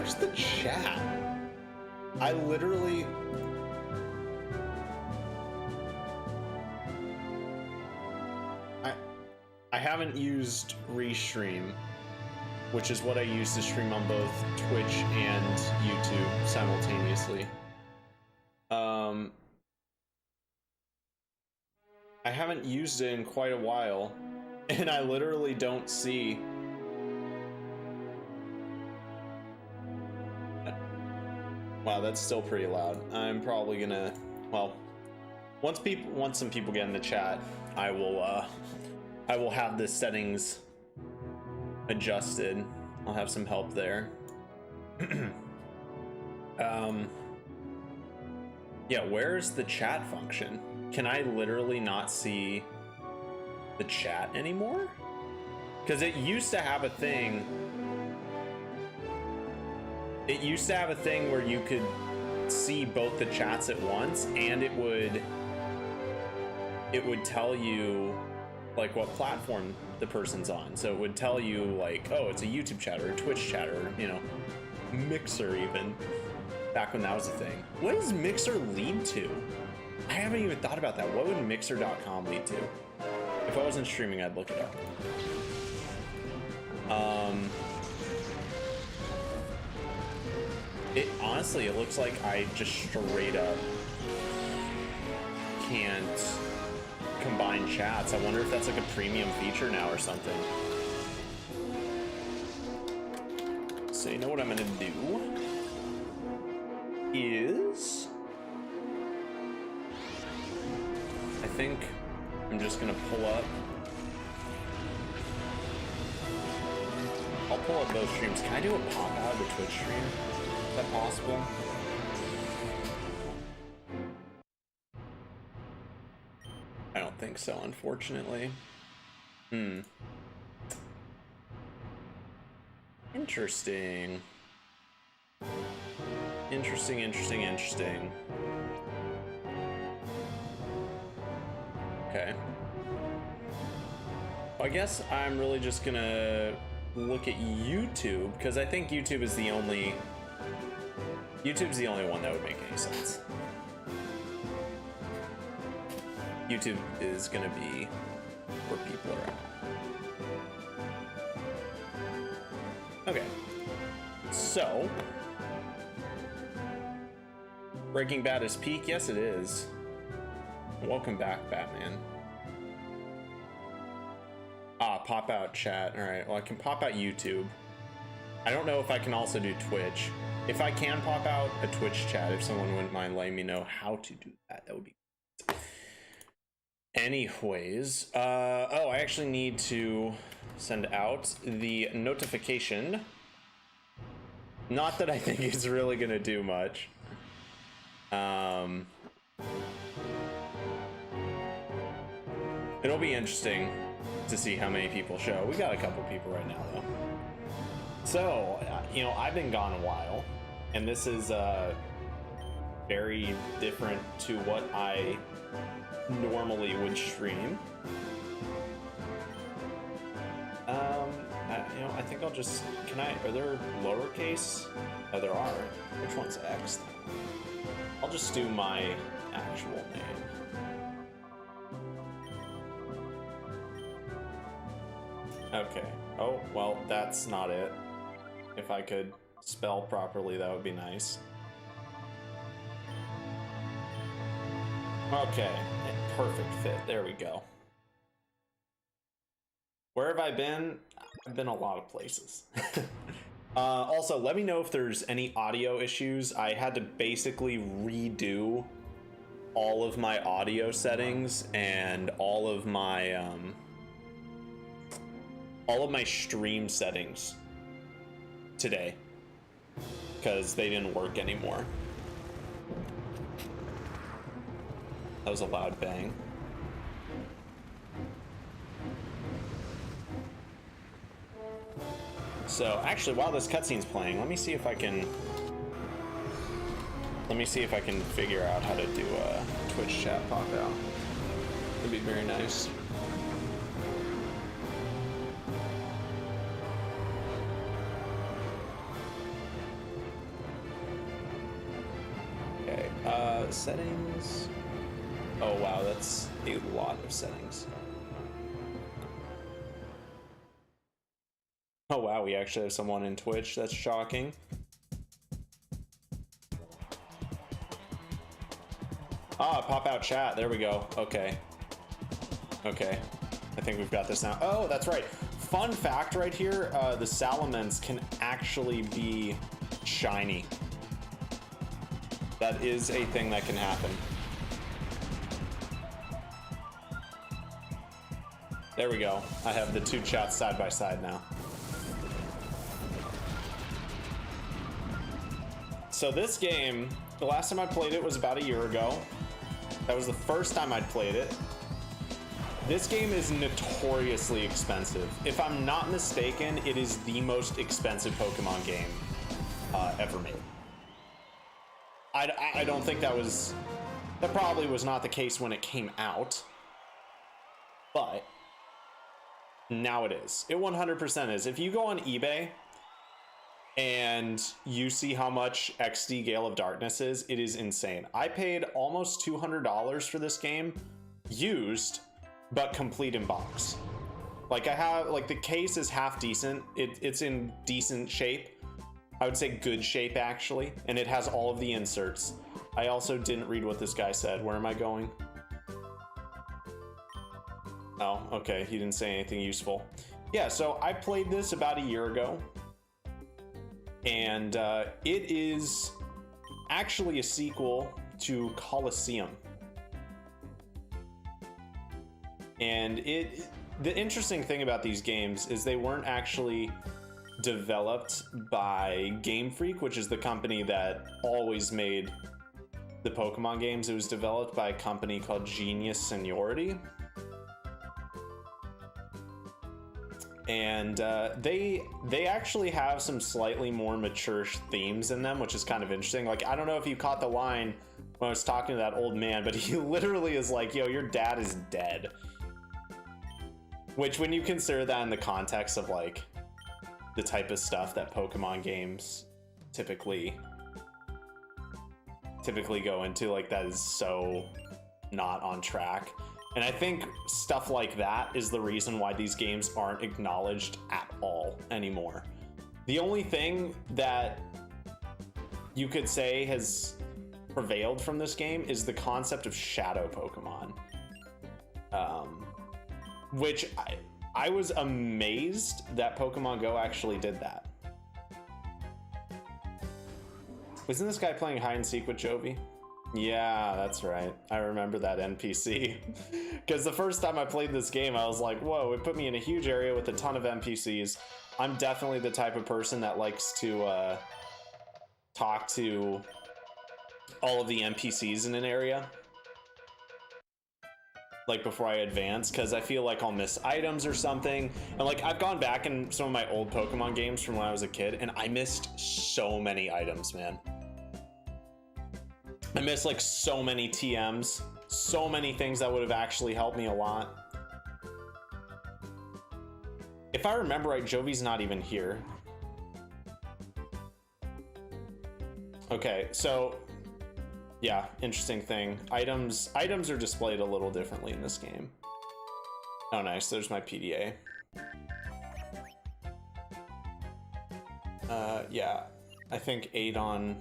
Where's the chat? I literally... I haven't used Restream, which is what I use to stream on both Twitch and YouTube simultaneously. I haven't used it in quite a while, and I literally don't see... Wow, that's still pretty loud. I'm probably gonna... Well, once some people get in the chat, I will have the settings adjusted. I'll have some help there. Yeah, where's the chat function? Can I literally not see the chat anymore? Because it used to have a thing. It used to have a thing where you could see both the chats at once, and it would tell you like what platform the person's on. So it would tell you like, oh, it's a YouTube chat or a Twitch chat or, you know, Mixer even, back when that was a thing. What does Mixer lead to? I haven't even thought about that. What would Mixer.com lead to? If I wasn't streaming, I'd look it up. Honestly, it looks like I just straight up can't combine chats. I wonder if that's like a premium feature now or something. So you know what I'm gonna do is I think I'm just gonna pull up. I'll pull up those streams. Can I do a pop out of the Twitch stream? Is that possible? I don't think so, unfortunately. Interesting. Interesting. Okay. Well, I guess I'm really just gonna look at YouTube, because I think YouTube's the only one that would make any sense. YouTube is gonna be where people are at. Okay, so Breaking Bad is peak. Yes, it is. Welcome back, Batman. Pop out chat. All right, well, I can pop out YouTube. I don't know if I can also do Twitch. If I can pop out a Twitch chat, if someone wouldn't mind letting me know how to do that, that would be good. Anyways, oh, I actually need to send out the notification. Not that I think it's really gonna do much. It'll be interesting to see how many people show. We got a couple people right now, though. So, you know, I've been gone a while, and this is very different to what I normally would stream. You know, I think I'll just, are there lowercase? Oh, there are. Which one's X? I'll just do my actual name. Okay. Oh, well, that's not it. If I could spell properly, that would be nice. Okay. Perfect fit. There we go. Where have I been? I've been a lot of places. Also, let me know if there's any audio issues. I had to basically redo all of my audio settings and all of my stream settings today because they didn't work anymore. That was a loud bang. So actually, while this cutscene's playing, let me see if I can figure out how to do a Twitch chat pop out. It'd be very nice. Settings. Oh wow, that's a lot of settings. Oh wow, we actually have someone in Twitch. That's shocking. Ah, pop out chat. There we go. Okay. Okay. I think we've got this now. Oh, that's right. Fun fact right here, the Salamence can actually be shiny. That is a thing that can happen. There we go. I have the two chats side by side now. So this game, the last time I played it was about a year ago. That was the first time I'd played it. This game is notoriously expensive. If I'm not mistaken, it is the most expensive Pokemon game ever made. I don't think that probably was not the case when it came out, but now it is. It 100% is. If you go on eBay and you see how much XD Gale of Darkness is, it is insane. I paid almost $200 for this game, used, but complete in box. Like I have, like the case is half decent. It's in decent shape. I would say good shape actually, and it has all of the inserts. I also didn't read what this guy said. Where am I going? Oh, okay, he didn't say anything useful. Yeah, so I played this about a year ago, and it is actually a sequel to Colosseum. And the interesting thing about these games is they weren't actually developed by Game Freak, which is the company that always made the Pokemon games. It was developed by a company called Genius Seniority. And they actually have some slightly more mature themes in them, which is kind of interesting. Like, I don't know if you caught the line when I was talking to that old man, but he literally is like, yo, your dad is dead. Which, when you consider that in the context of like the type of stuff that Pokemon games typically go into, like, that is so not on track. And I think stuff like that is the reason why these games aren't acknowledged at all anymore. The only thing that you could say has prevailed from this game is the concept of shadow Pokemon. Which I was amazed that Pokemon Go actually did that. Wasn't this guy playing hide and seek with Jovi? Yeah, that's right. I remember that NPC. Because the first time I played this game, I was like, whoa, it put me in a huge area with a ton of NPCs. I'm definitely the type of person that likes to talk to all of the NPCs in an area, like, before I advance, because I feel like I'll miss items or something. And like, I've gone back in some of my old Pokemon games from when I was a kid, and I missed so many items, man. I missed like so many TMs, so many things that would have actually helped me a lot. If I remember right, Jovi's not even here. Okay, so yeah, interesting thing. Items are displayed a little differently in this game. Oh, nice. There's my PDA. Yeah, I think Adon.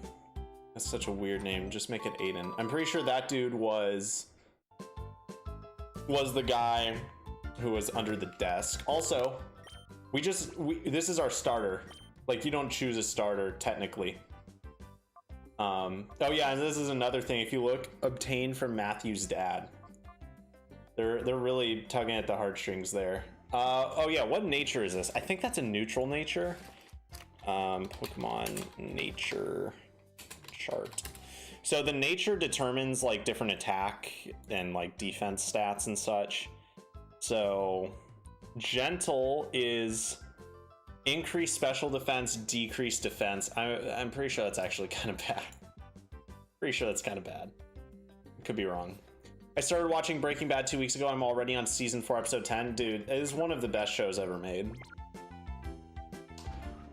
That's such a weird name. Just make it Aiden. I'm pretty sure that dude was the guy who was under the desk. Also, this is our starter. Like, you don't choose a starter technically. Oh yeah, and this is another thing. If you look, obtained from Matthew's dad. They're really tugging at the heartstrings there. Oh yeah, what nature is this? I think that's a neutral nature. Pokemon nature chart. So the nature determines like different attack and like defense stats and such. So gentle is increased special defense, decreased defense. I'm pretty sure that's actually kind of bad. Pretty sure that's kind of bad. Could be wrong. I started watching Breaking Bad 2 weeks ago. I'm already on season 4, episode 10. Dude, it is one of the best shows ever made.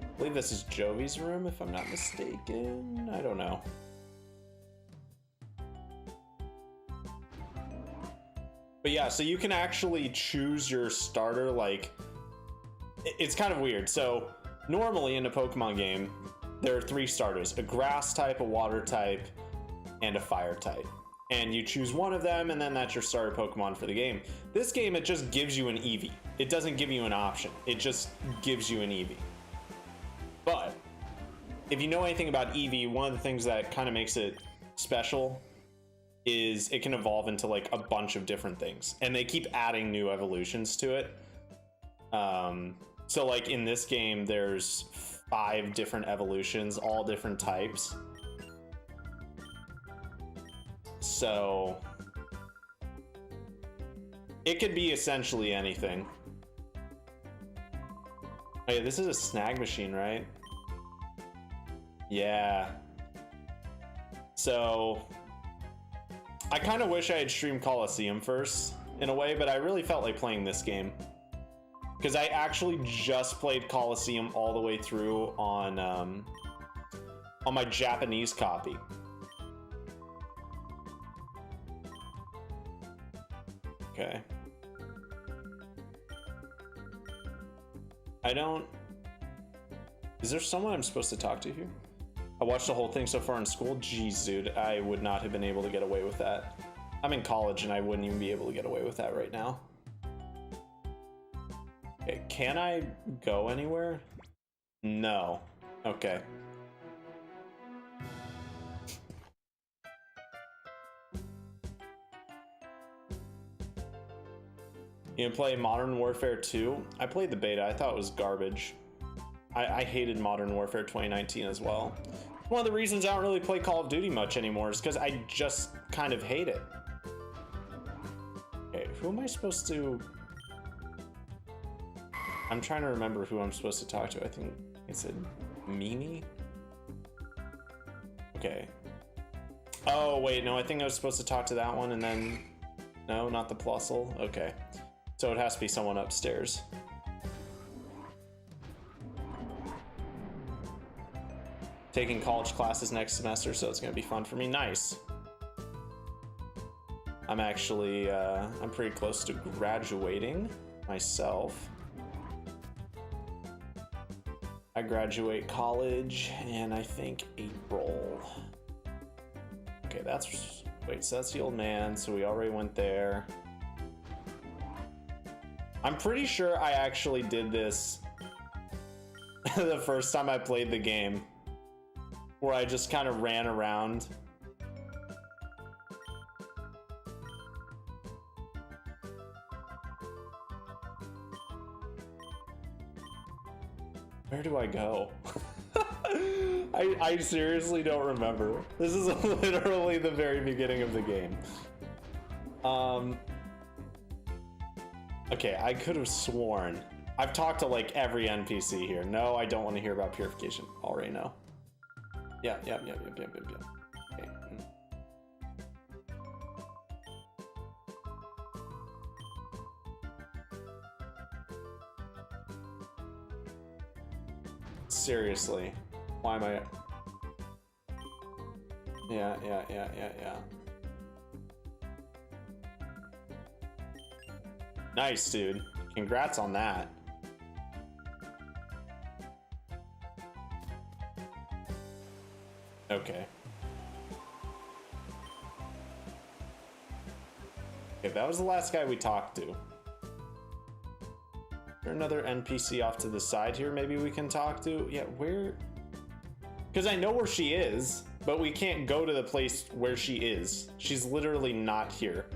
I believe this is Jovi's room, if I'm not mistaken. I don't know. But yeah, so you can actually choose your starter. Like, it's kind of weird. So normally in a Pokemon game, there are 3 starters: a grass type, a water type, and a fire type. And you choose one of them, and then that's your starter Pokemon for the game. This game, it just gives you an Eevee. It doesn't give you an option. It just gives you an Eevee. But if you know anything about Eevee, one of the things that kind of makes it special is it can evolve into like a bunch of different things, and they keep adding new evolutions to it. So like in this game, there's 5 different evolutions, all different types. So it could be essentially anything. Oh yeah, this is a snag machine, right? Yeah. So I kind of wish I had streamed Coliseum first in a way, but I really felt like playing this game because I actually just played Coliseum all the way through on my Japanese copy. Okay. Is there someone I'm supposed to talk to here? I watched the whole thing so far in school. Jeez, dude, I would not have been able to get away with that. I'm in college and I wouldn't even be able to get away with that right now. Okay, can I go anywhere? No. Okay. You gonna play Modern Warfare 2? I played the beta. I thought it was garbage. I hated Modern Warfare 2019 as well. One of the reasons I don't really play Call of Duty much anymore is because I just kind of hate it. Okay, who am I supposed to... I'm trying to remember who I'm supposed to talk to. I think it said Mimi? Okay. Oh, wait, no, I think I was supposed to talk to that one and then... No, not the Plusle. Okay. So it has to be someone upstairs. Taking college classes next semester, so it's gonna be fun for me. Nice. I'm actually, I'm pretty close to graduating myself. I graduate college in, I think, April. Okay, that's, wait, so that's the old man, so we already went there. I'm pretty sure I actually did this the first time I played the game, where I just kind of ran around. Where do I go? I seriously don't remember. This is literally the very beginning of the game. Okay, I could have sworn. I've talked to like every NPC here. No, I don't want to hear about purification. Already know. Yeah. Okay. Seriously, why am I? Yeah. Nice, dude. Congrats on that. Okay. Okay, that was the last guy we talked to. Is there another NPC off to the side here maybe we can talk to? Yeah, where? Because I know where she is, but we can't go to the place where she is. She's literally not here.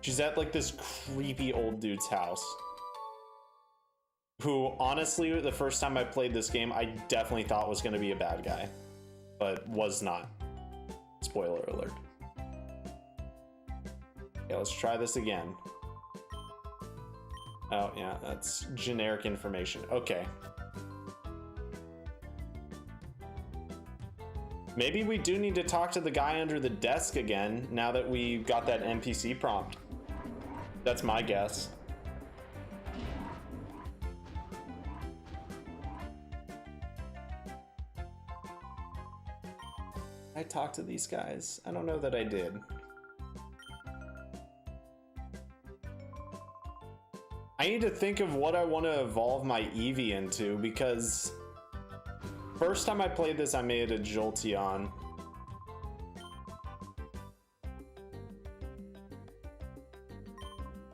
She's at like this creepy old dude's house. Who, honestly, the first time I played this game, I definitely thought was going to be a bad guy. But was not. Spoiler alert. Okay, let's try this again. Oh, yeah, that's generic information. Okay. Maybe we do need to talk to the guy under the desk again, now that we got that NPC prompt. That's my guess. I talked to these guys. I don't know that I did. I need to think of what I want to evolve my Eevee into, because first time I played this, I made a Jolteon.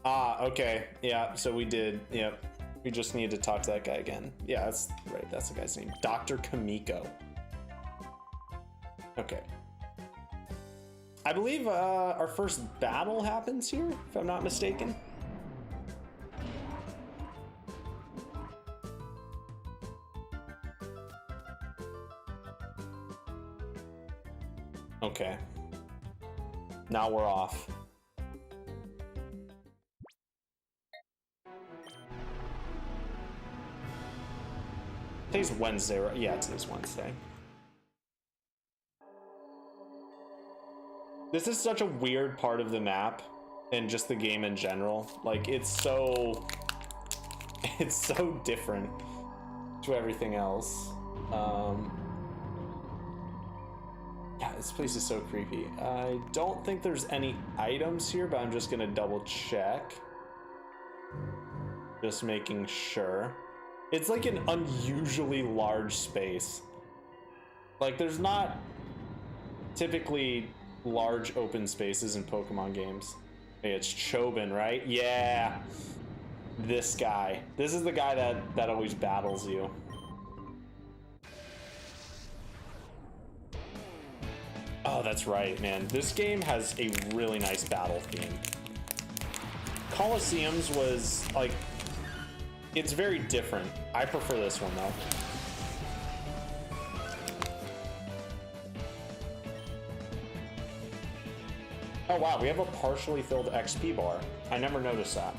Ah, okay. Yeah, so we did. Yep. We just need to talk to that guy again. Yeah, that's right. That's the guy's name. Dr. Kamiko. Okay. I believe our first battle happens here, if I'm not mistaken. Okay. Now we're off. Today's Wednesday, right? Yeah, today's Wednesday. This is such a weird part of the map and just the game in general. Like, it's so different to everything else. Yeah, this place is so creepy. I don't think there's any items here, but I'm just gonna double check. Just making sure. It's like an unusually large space. Like, there's not typically large open spaces in Pokemon games. Hey, it's Chobin, right? Yeah. This guy. This is the guy that always battles you. Oh, that's right, man. This game has a really nice battle theme. Colosseums was, like, it's very different. I prefer this one, though. Oh, wow, we have a partially filled XP bar. I never noticed that.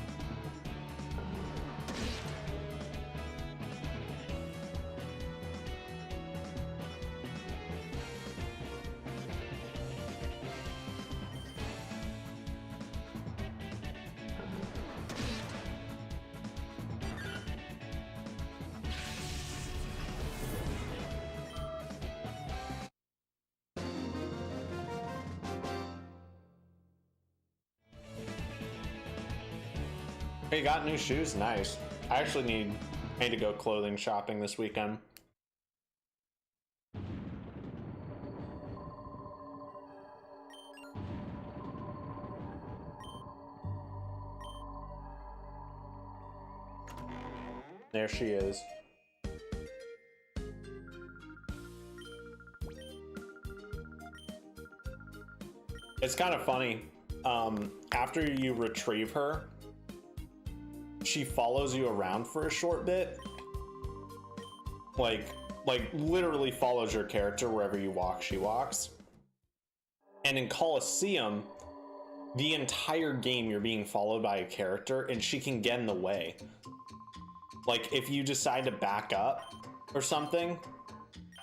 Hey, you got new shoes? Nice. I actually need to go clothing shopping this weekend. There she is. It's kind of funny. After you retrieve her, she follows you around for a short bit. Like literally follows your character wherever you walk, she walks. And in Colosseum, the entire game you're being followed by a character and she can get in the way. Like, if you decide to back up or something,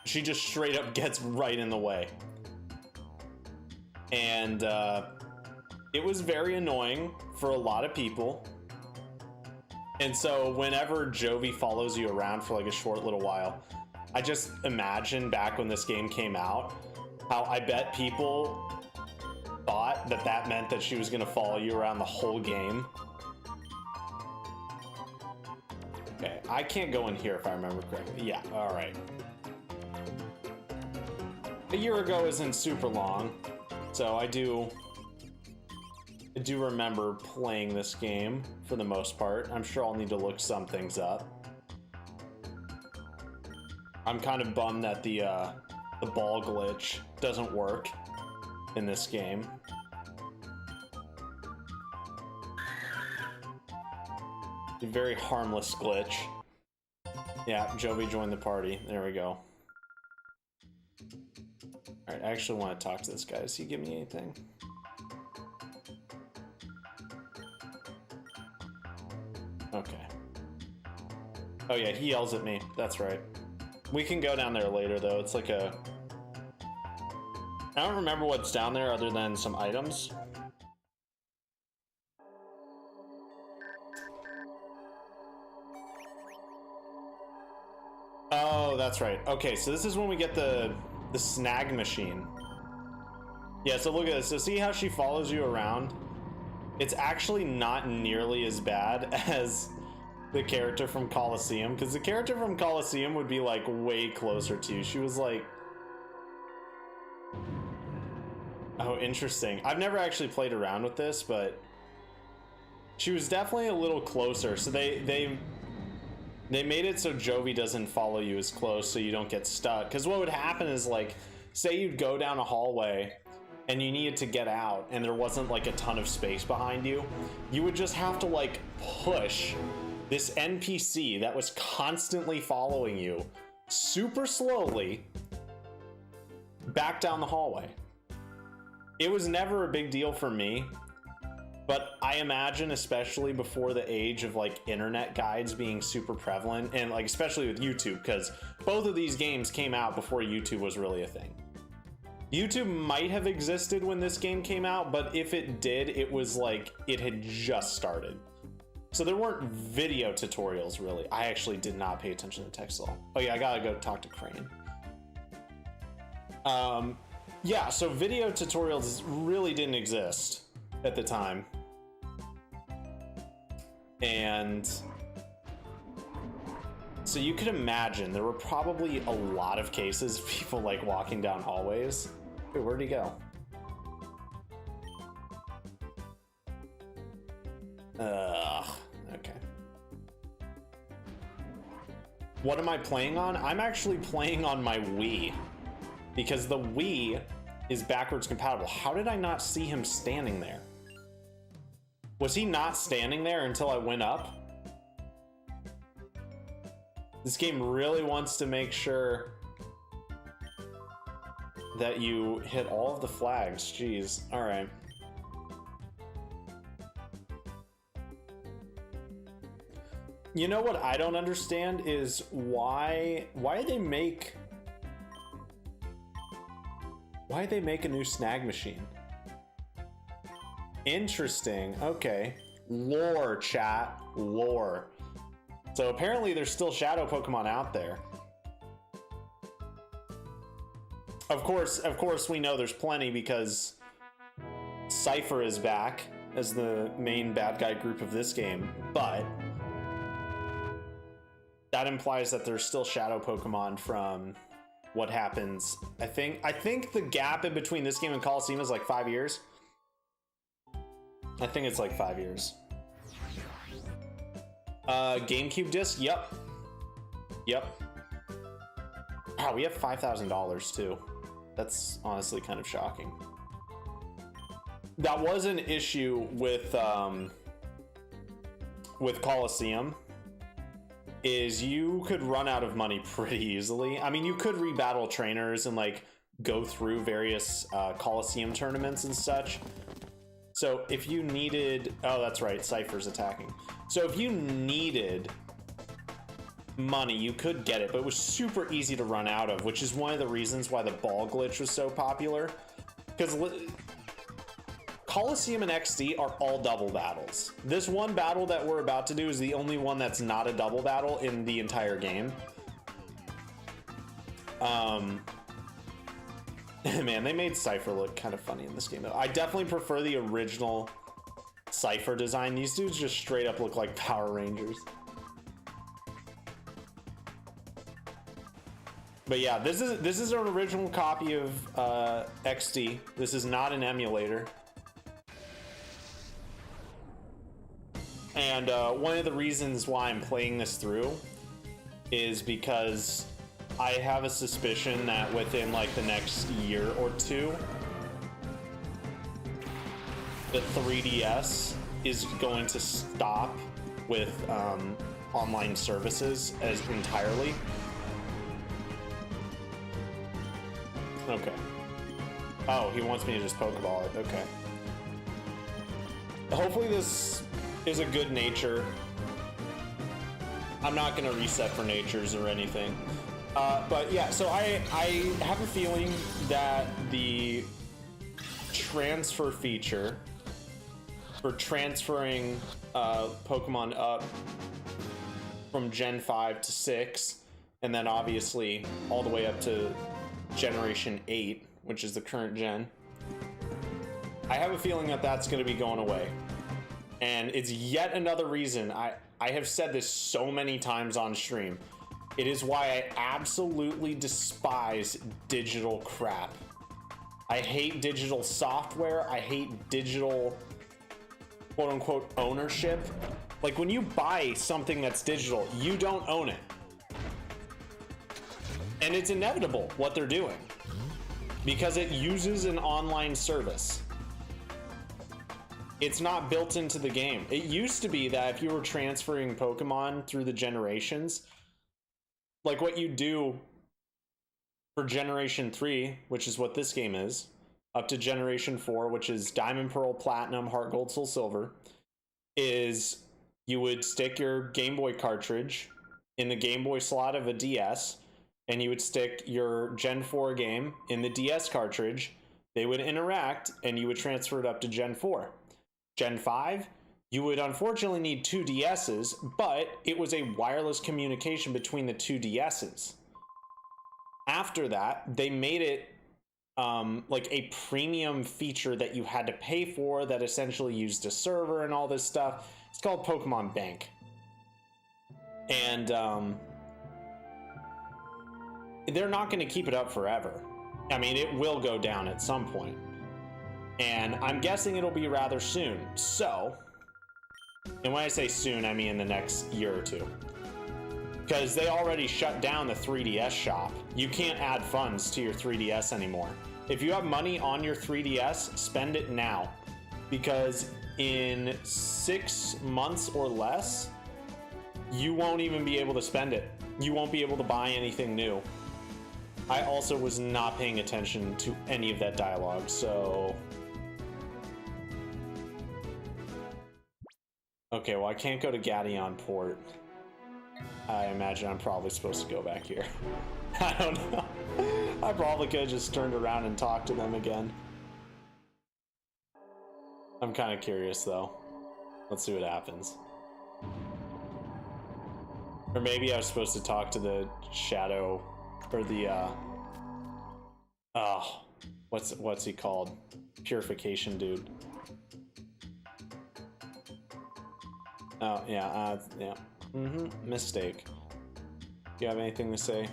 she just straight up gets right in the way. And it was very annoying for a lot of people. And so whenever Jovi follows you around for like a short little while, I just imagine back when this game came out, how I bet people thought that that meant that she was going to follow you around the whole game. Okay, I can't go in here if I remember correctly. Yeah, all right. A year ago isn't super long, so I do remember playing this game for the most part. I'm sure I'll need to look some things up. I'm kind of bummed that the ball glitch doesn't work in this game. A very harmless glitch. Yeah, Jovi joined the party. There we go. Alright, I actually want to talk to this guy. Does he give me anything? Okay. Oh yeah, he yells at me. That's right. We can go down there later though. It's like a... I don't remember what's down there other than some items. Oh, that's right. Okay, so this is when we get the snag machine. Yeah, so look at this. So see how she follows you around? It's actually not nearly as bad as the character from Colosseum, because the character from Colosseum would be like way closer to you. She was like, oh, interesting. I've never actually played around with this, but she was definitely a little closer. So they made it so Jovi doesn't follow you as close, so you don't get stuck. Because what would happen is, like, say you'd go down a hallway and you needed to get out and there wasn't like a ton of space behind you, you would just have to like push this NPC that was constantly following you super slowly back down the hallway. It was never a big deal for me, but I imagine, especially before the age of like internet guides being super prevalent, and like especially with YouTube, because both of these games came out before YouTube was really a thing. YouTube might have existed when this game came out, but if it did, it was like it had just started. So there weren't video tutorials really. I actually did not pay attention to text at all. Oh yeah, I gotta go talk to Crane. Yeah, so video tutorials really didn't exist at the time. And so you could imagine there were probably a lot of cases of people like walking down hallways. Wait, where'd he go? Okay. What am I playing on? I'm actually playing on my Wii, because the Wii is backwards compatible. How did I not see him standing there? Was he not standing there until I went up? This game really wants to make sure that you hit all of the flags. Jeez. All right. You know what I don't understand is why they make a new snag machine? Interesting. Okay. Lore, chat. Lore. So apparently there's still shadow Pokemon out there. Of course we know there's plenty, because Cypher is back as the main bad guy group of this game, but that implies that there's still shadow Pokemon from what happens. I think the gap in between this game and Colosseum is like 5 years. I think it's like 5 years. GameCube disc? Yep. Wow, we have $5,000 too. That's honestly kind of shocking. That was an issue with Colosseum, is you could run out of money pretty easily. I mean, you could rebattle trainers and like go through various Colosseum tournaments and such. So if you needed, oh, that's right, Cypher's attacking. So if you needed money, you could get it, but it was super easy to run out of, which is one of the reasons why the ball glitch was so popular. Because Colosseum and XD are all double battles. This one battle that we're about to do is the only one that's not a double battle in the entire game. Man, they made Cypher look kind of funny in this game though. I definitely prefer the original Cypher design. These dudes just straight up look like Power Rangers. But yeah, this is an original copy of XD. This is not an emulator. And one of the reasons why I'm playing this through is because I have a suspicion that within like the next year or two, the 3DS is going to stop with online services as entirely. Okay. Oh, he wants me to just Pokeball it. Okay. Hopefully this is a good nature. I'm not gonna reset for natures or anything. But yeah, so I have a feeling that the transfer feature for transferring Pokemon up from Gen 5 to 6, and then obviously all the way up to Generation 8, which is the current gen, I have a feeling that that's going to be going away. And it's yet another reason I have said this so many times on stream. It is why I absolutely despise digital crap. I hate digital software. I hate digital quote unquote ownership. Like when you buy something that's digital, you don't own it. And it's inevitable what they're doing because it uses an online service. It's not built into the game. It used to be that if you were transferring Pokemon through the generations, like what you do for Generation 3, which is what this game is, up to Generation 4, which is Diamond, Pearl, Platinum, Heart Gold, Soul Silver, is you would stick your Game Boy cartridge in the Game Boy slot of a DS, and you would stick your Gen 4 game in the DS cartridge. They would interact, and you would transfer it up to Gen 4. Gen 5, you would unfortunately need two DSs, but it was a wireless communication between the two DSs. After that, they made it like a premium feature that you had to pay for that essentially used a server and all this stuff. It's called Pokemon Bank. And they're not going to keep it up forever. I mean, it will go down at some point. And I'm guessing it'll be rather soon. So, and when I say soon, I mean in the next year or two. Because they already shut down the 3DS shop. You can't add funds to your 3DS anymore. If you have money on your 3DS, spend it now. Because in 6 months or less, you won't even be able to spend it. You won't be able to buy anything new. I also was not paying attention to any of that dialogue, so... Okay, well I can't go to Gatteon Port. I imagine I'm probably supposed to go back here. I don't know. I probably could have just turned around and talked to them again. I'm kind of curious though. Let's see what happens. Or maybe I was supposed to talk to the shadow, or the what's he called? Purification dude. Oh yeah, yeah. Mistake. Do you have anything to say?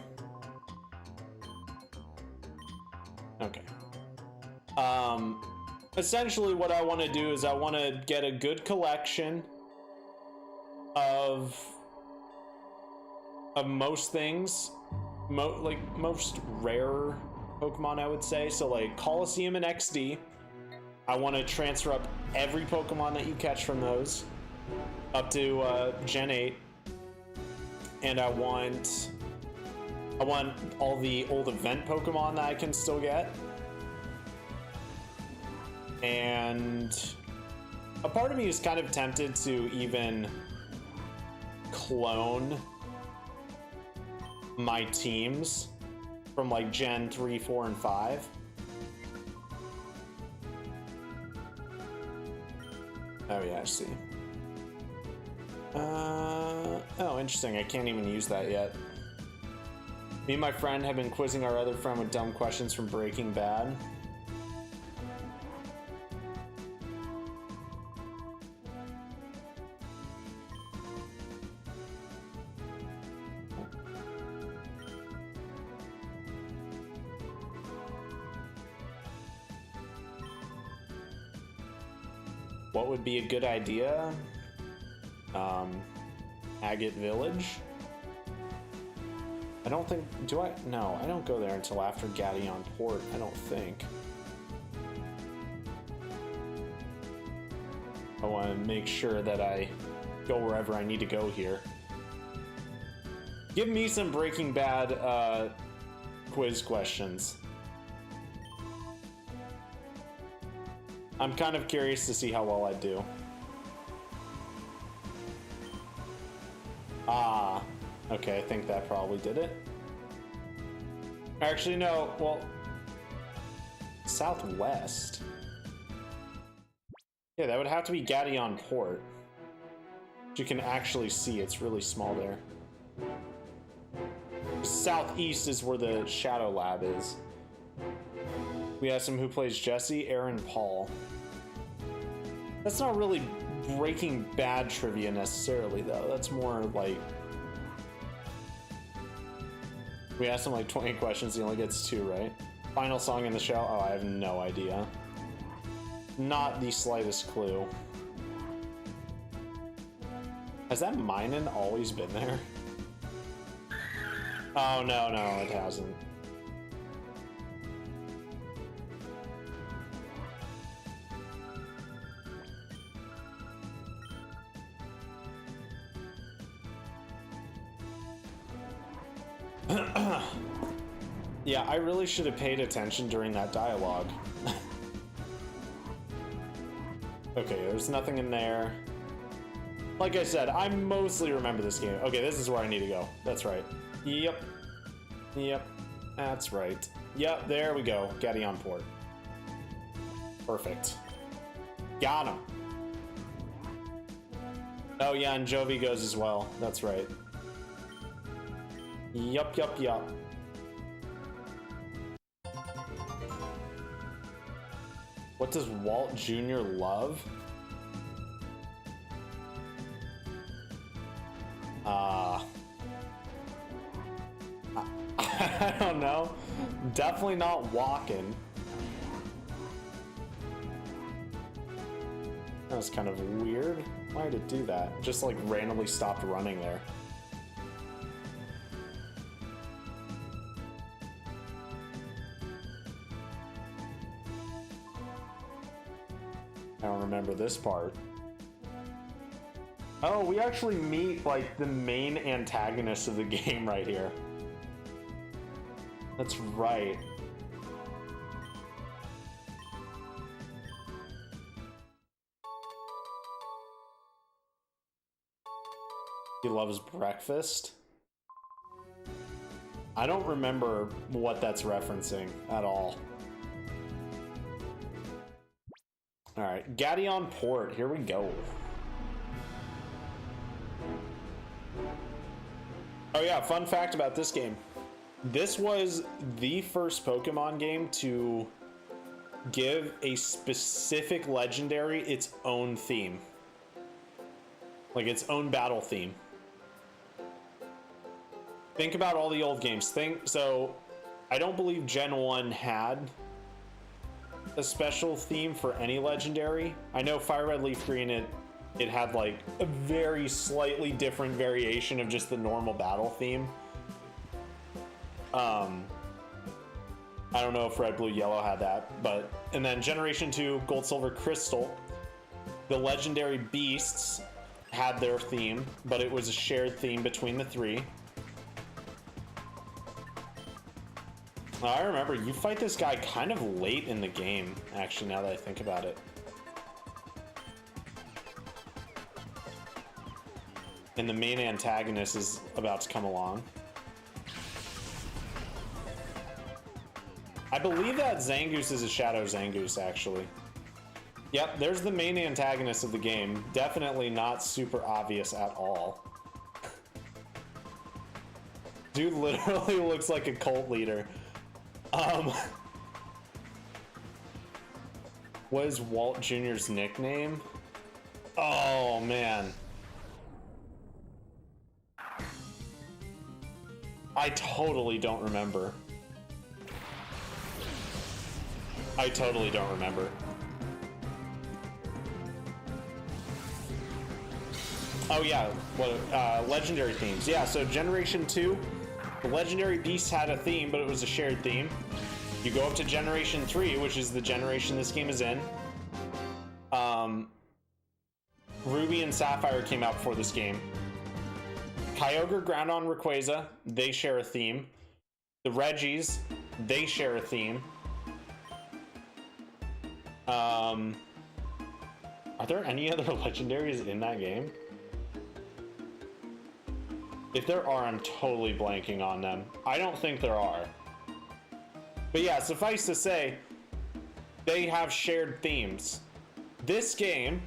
Okay. Essentially what I want to do is I want to get a good collection of most things, like most rare Pokemon, I would say. So like Coliseum and XD, I want to transfer up every Pokemon that you catch from those up to Gen 8, and I want all the old event Pokemon that I can still get, and a part of me is kind of tempted to even clone my teams from like Gen 3, 4, and 5. Oh yeah, I see. Oh, interesting. I can't even use that yet. Me and my friend have been quizzing our other friend with dumb questions from Breaking Bad. What would be a good idea? Agate Village? I don't think, do I? No, I don't go there until after Gatteon Port, I don't think. I want to make sure that I go wherever I need to go here. Give me some Breaking Bad quiz questions. I'm kind of curious to see how well I do. Ah, okay, I think that probably did it. Actually, no, well, southwest. Yeah, that would have to be Gatteon Port. You can actually see it's really small there. Southeast is where the Shadow Lab is. We asked him who plays Jesse, Aaron Paul. That's not really Breaking Bad trivia necessarily, though. That's more like... We asked him like 20 questions, he only gets 2, right? Final song in the show? Oh, I have no idea. Not the slightest clue. Has that Minun always been there? Oh, no, it hasn't. Yeah, I really should have paid attention during that dialogue. Okay, there's nothing in there. Like I said, I mostly remember this game. Okay, this is where I need to go. That's right. Yep. That's right. Yep, there we go. Getty on port. Perfect. Got him. Oh yeah, and Jovi goes as well. That's right. Yup. What does Walt Jr. love? I don't know. Definitely not walking. That was kind of weird. Why did it do that? Just like randomly stopped running there. I don't remember this part. Oh, we actually meet like the main antagonist of the game right here. That's right. He loves breakfast. I don't remember what that's referencing at all. All right, Gaddy on port. Here we go. Oh yeah, fun fact about this game. This was the first Pokemon game to give a specific legendary its own theme. Like its own battle theme. Think about all the old games. So I don't believe Gen 1 had a special theme for any legendary. I know Fire Red Leaf Green, it had like a very slightly different variation of just the normal battle theme. I don't know if Red, Blue, Yellow had that, but and then Generation 2, Gold, Silver, Crystal, the legendary beasts had their theme, but it was a shared theme between the three. I remember you fight this guy kind of late in the game, actually, now that I think about it. And the main antagonist is about to come along. I believe that Zangoose is a Shadow Zangoose, actually. Yep, there's the main antagonist of the game. Definitely not super obvious at all. Dude literally looks like a cult leader. What is Walt Jr.'s nickname? Oh, man. I totally don't remember. I totally don't remember. Oh yeah, what legendary themes. Yeah, so Generation 2, the legendary beast had a theme, but it was a shared theme. You go up to Generation 3, which is the generation this game is in. Ruby and Sapphire came out before this game. Kyogre, Groudon, Rayquaza, they share a theme. The Reggies, they share a theme. Are there any other legendaries in that game? If there are, I'm totally blanking on them. I don't think there are. But yeah, suffice to say, they have shared themes. This game,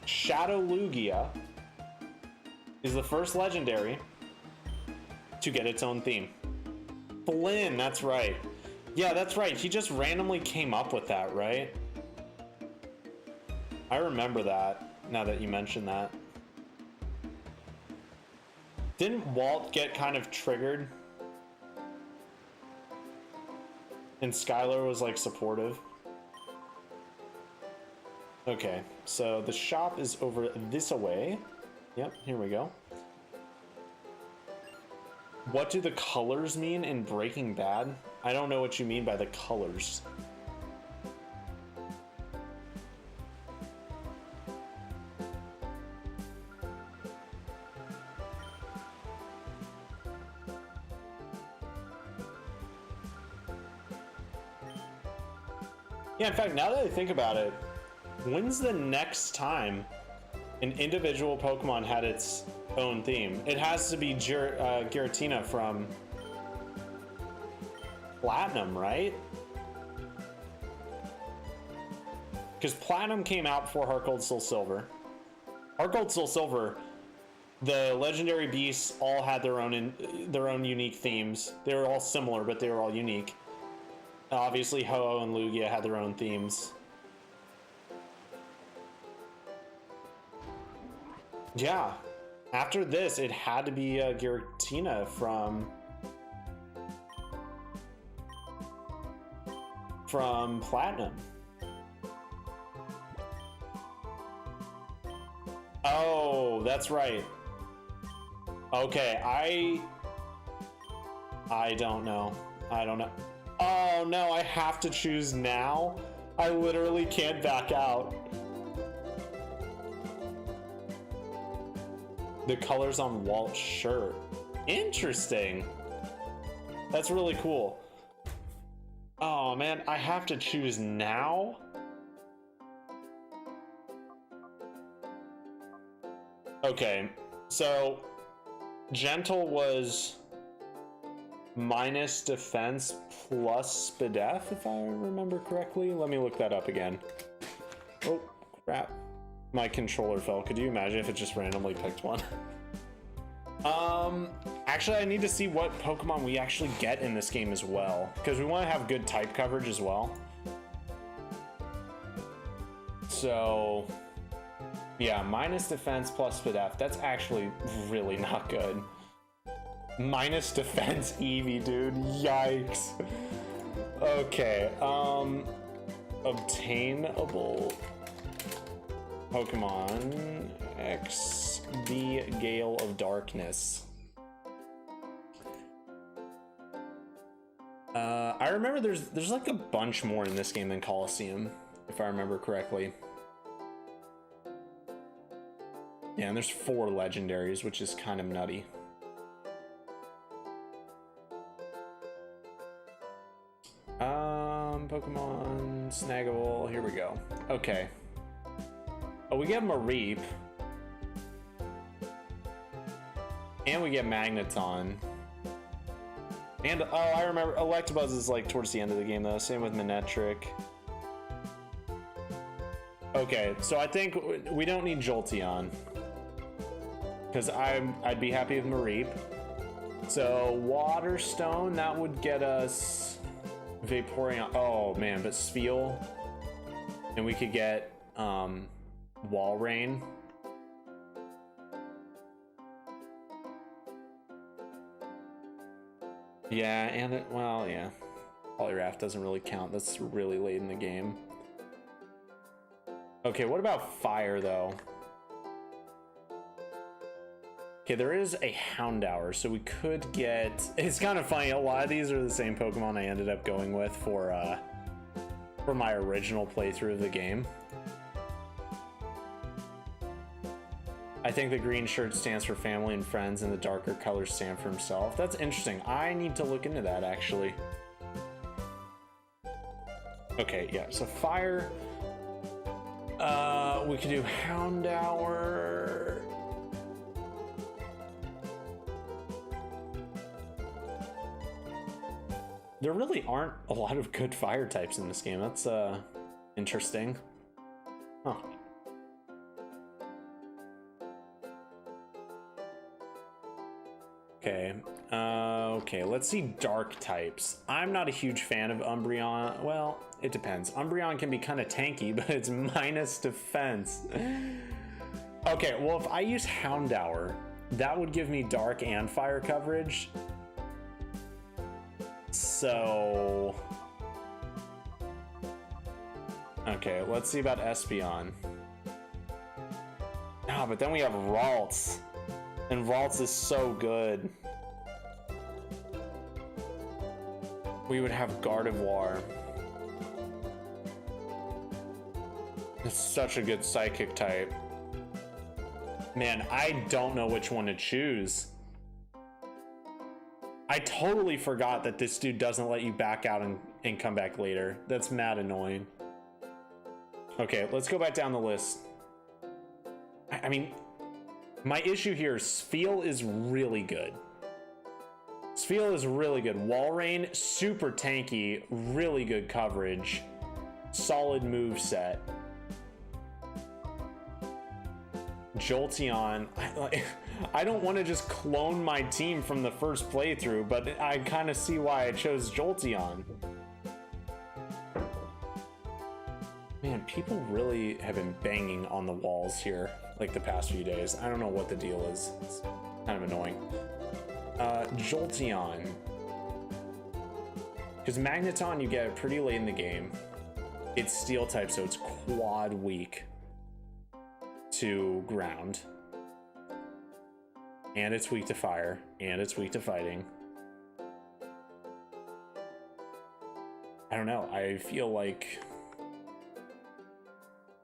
Shadow Lugia, is the first legendary to get its own theme. Flynn, that's right. Yeah, that's right. He just randomly came up with that, right? I remember that. now that you mentioned that. Didn't Walt get kind of triggered? And Skylar was like supportive. Okay, so the shop is over this away. Yep, here we go. What do the colors mean in Breaking Bad? I don't know what you mean by the colors. Yeah, in fact, now that I think about it, when's the next time an individual Pokemon had its own theme? It has to be Giratina from Platinum, right? Because Platinum came out before Heart Gold, Soul Silver. Heart Gold, Soul Silver, the legendary beasts all had their own unique themes. They were all similar, but they were all unique. Obviously, Ho-Oh and Lugia had their own themes. Yeah. After this, it had to be Giratina from Platinum. Oh, that's right. Okay, I don't know. I don't know. Oh no, I have to choose now? I literally can't back out. The colors on Walt's shirt. Interesting. That's really cool. Oh man, I have to choose now? Okay, so Gentle was minus defense plus Spadef, if I remember correctly. Let me look that up again. Oh, crap. My controller fell. Could you imagine if it just randomly picked one? Actually, I need to see what Pokemon we actually get in this game as well, because we want to have good type coverage as well. So, yeah, minus defense plus Spadef. That's actually really not good. Minus defense Eevee, dude. Yikes. Okay, obtainable Pokemon X the Gale of Darkness. I remember there's like a bunch more in this game than Coliseum, if I remember correctly. Yeah, and there's 4 legendaries, which is kind of nutty. Pokemon Snaggable, here we go. Okay. Oh, we get Mareep. And we get Magneton. And, oh, I remember, Electabuzz is like towards the end of the game though, same with Manectric. Okay, so I think we don't need Jolteon. Because I'd be happy with Mareep. So, Water Stone, that would get us Vaporeon. Oh man, but Spheal. And we could get Walrein. Yeah, and it, well, yeah. Poliwrath doesn't really count. That's really late in the game. Okay, what about Fire though? Okay, there is a Houndour, so we could get... It's kind of funny, a lot of these are the same Pokemon I ended up going with for my original playthrough of the game. I think the green shirt stands for family and friends, and the darker colors stand for himself. That's interesting. I need to look into that, actually. Okay, yeah, so Fire. We could do Houndour. There really aren't a lot of good fire types in this game. That's interesting. Huh. Okay. Okay, let's see dark types. I'm not a huge fan of Umbreon. Well, it depends. Umbreon can be kind of tanky, but it's minus defense. Okay, well, if I use Houndour, that would give me dark and fire coverage. So... okay, let's see about Espeon. Ah, but then we have Ralts. And Ralts is so good. We would have Gardevoir. It's such a good psychic type. Man, I don't know which one to choose. I totally forgot that this dude doesn't let you back out and come back later. That's mad annoying. Okay, let's go back down the list. I mean, my issue here is Spheal is really good. Spheal is really good. Walrein, super tanky, really good coverage. Solid move set. Jolteon, I don't want to just clone my team from the first playthrough, but I kind of see why I chose Jolteon. Man, people really have been banging on the walls here like the past few days. I don't know what the deal is. It's kind of annoying. Jolteon. Because Magneton you get pretty late in the game. It's steel type, so it's quad weak to ground. And it's weak to fire. And it's weak to fighting. I don't know. I feel like...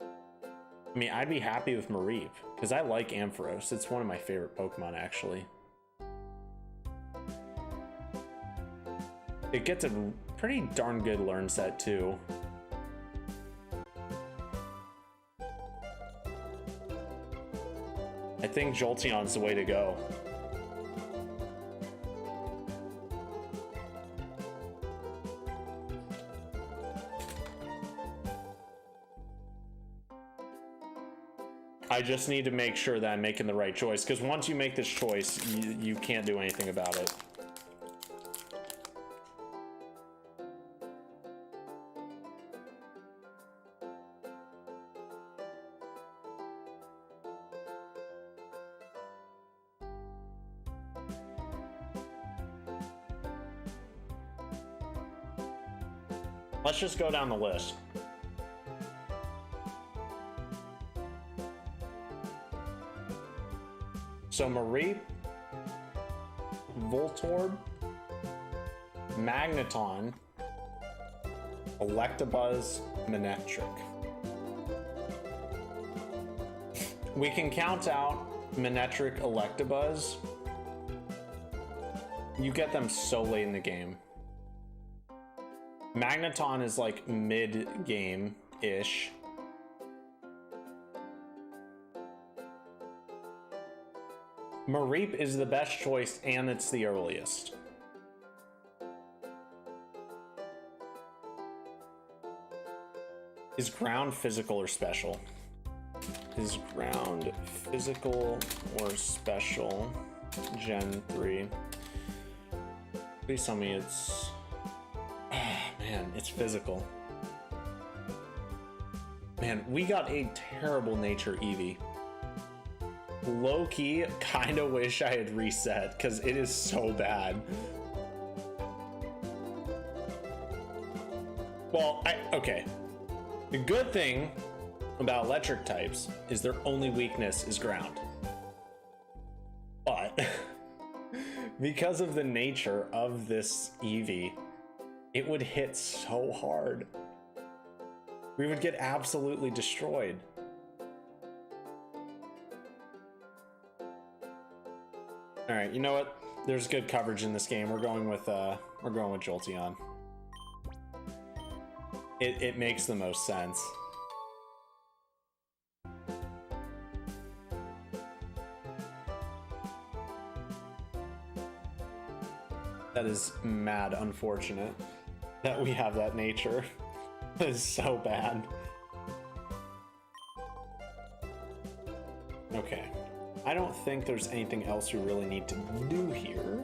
I mean, I'd be happy with Mareep, because I like Ampharos. It's one of my favorite Pokemon, actually. It gets a pretty darn good learn set, too. I think Jolteon's the way to go. I just need to make sure that I'm making the right choice, because once you make this choice, you can't do anything about it. Let's just go down the list. So Mareep, Voltorb, Magneton, Electabuzz, Manectric. We can count out Manectric, Electabuzz. You get them so late in the game. Magneton is like mid-game-ish. Mareep is the best choice, and it's the earliest. Is ground physical or special? Is ground physical or special? Gen 3. Please tell me it's... man, it's physical. Man, we got a terrible nature Eevee. Low-key, kind of wish I had reset, because it is so bad. Well, okay. The good thing about electric types is their only weakness is ground. But, because of the nature of this Eevee, it would hit so hard. We would get absolutely destroyed. All right, you know what? There's good coverage in this game. We're going with Jolteon. It makes the most sense. That is mad unfortunate that we have that nature. That is so bad. Okay. I don't think there's anything else we really need to do here.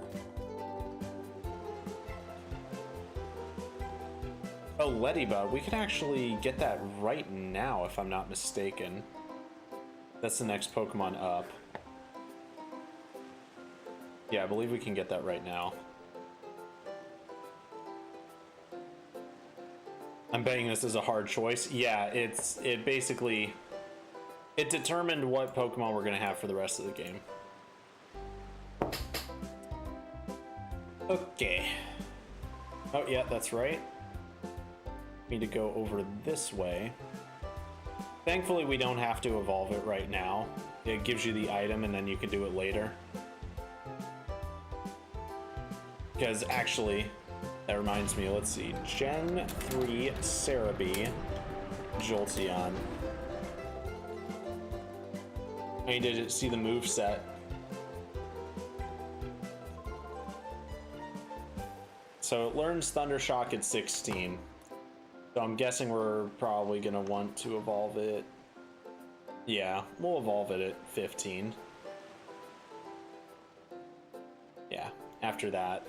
Oh, Ladybug. We can actually get that right now, if I'm not mistaken. That's the next Pokemon up. Yeah, I believe we can get that right now. I'm betting this is a hard choice. Yeah, it basically determined what Pokemon we're gonna have for the rest of the game. Okay. Oh yeah, that's right. Need to go over this way. Thankfully, we don't have to evolve it right now. It gives you the item and then you can do it later. Because actually, that reminds me, let's see. Gen 3 Cerebi Jolteon. I need to see the move set. So it learns Thunder Shock at 16. So I'm guessing we're probably gonna want to evolve it. Yeah, we'll evolve it at 15. Yeah, after that.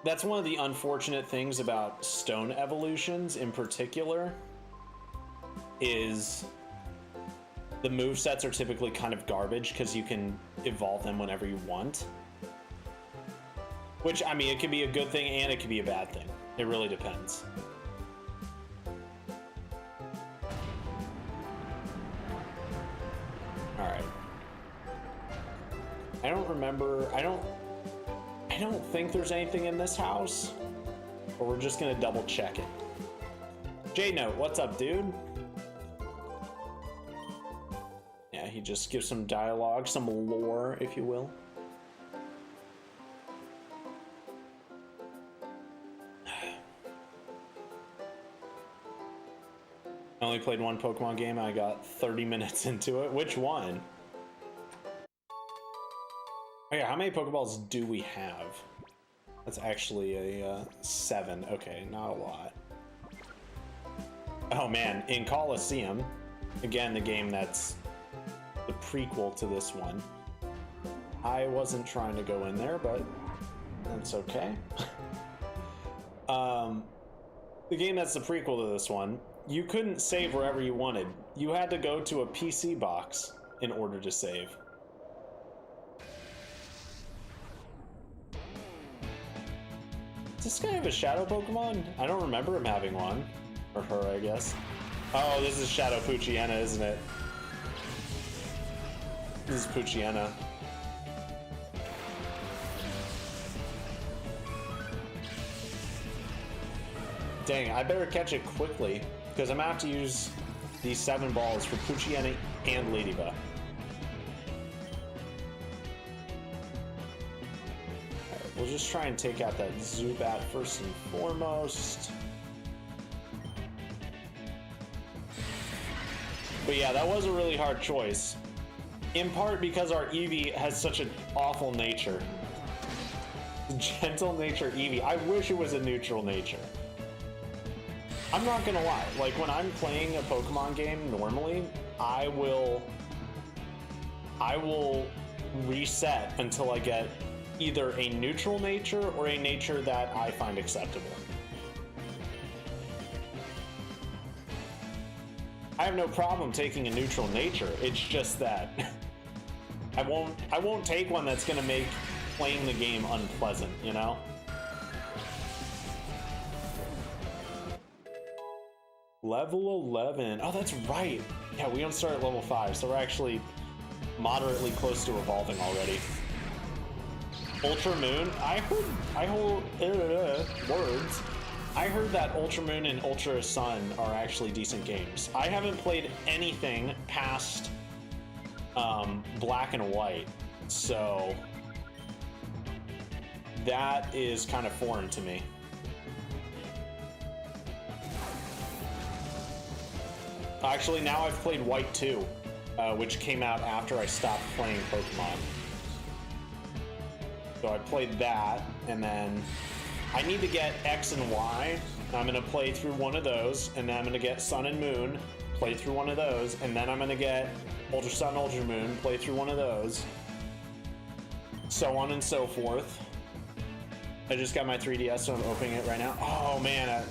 That's one of the unfortunate things about stone evolutions in particular, is the movesets are typically kind of garbage because you can evolve them whenever you want. Which, I mean, it could be a good thing and it could be a bad thing. It really depends. Alright. I don't remember, I don't think there's anything in this house, but we're just gonna double check it. J-Note, what's up, dude? Yeah, he just gives some dialogue, some lore, if you will. I only played one Pokemon game. I got 30 minutes into it. Which one? Oh yeah, how many Pokeballs do we have? That's actually a 7. Okay, not a lot. Oh man, in Coliseum, again, the game that's the prequel to this one. I wasn't trying to go in there, but that's okay. The game that's the prequel to this one, you couldn't save wherever you wanted. You had to go to a PC box in order to save. Does this guy have a shadow Pokemon? I don't remember him having one. Or her, I guess. Oh, this is Shadow Poochyena, isn't it? This is Poochyena. Dang, I better catch it quickly, because I'm gonna have to use these 7 balls for Poochyena and Ladybug. Alright, we'll just try and take out that Zubat first and foremost. But yeah, that was a really hard choice. In part because our Eevee has such an awful nature. Gentle nature Eevee. I wish it was a neutral nature. I'm not gonna lie, like when I'm playing a Pokemon game normally, I will reset until I get either a neutral nature or a nature that I find acceptable. I have no problem taking a neutral nature. It's just that I won't take one that's gonna make playing the game unpleasant, you know? Level 11. Oh, that's right. Yeah, we don't start at level 5, so we're actually moderately close to evolving already. Ultra Moon. I heard that Ultra Moon and Ultra Sun are actually decent games. I haven't played anything past Black and White, so that is kind of foreign to me. Actually, now I've played White 2, which came out after I stopped playing Pokemon. So I played that, and then I need to get X and Y. I'm going to play through one of those, and then I'm going to get Sun and Moon, play through one of those, and then I'm going to get Ultra Sun, Ultra Moon, play through one of those. So on and so forth. I just got my 3DS, so I'm opening it right now. Oh man,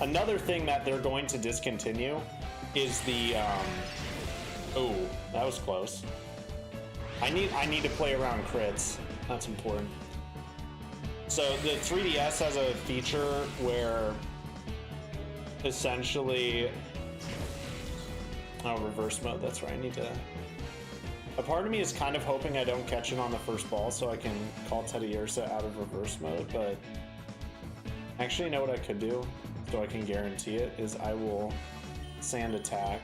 another thing that they're going to discontinue is the oh, that was close. I need to play around crits. That's important. So the 3DS has a feature where essentially, oh, reverse mode, that's right. I need to, a part of me is kind of hoping I don't catch it on the first ball so I can call Teddy Ursa out of reverse mode, but actually, you know what I could do so I can guarantee it is I will sand attack.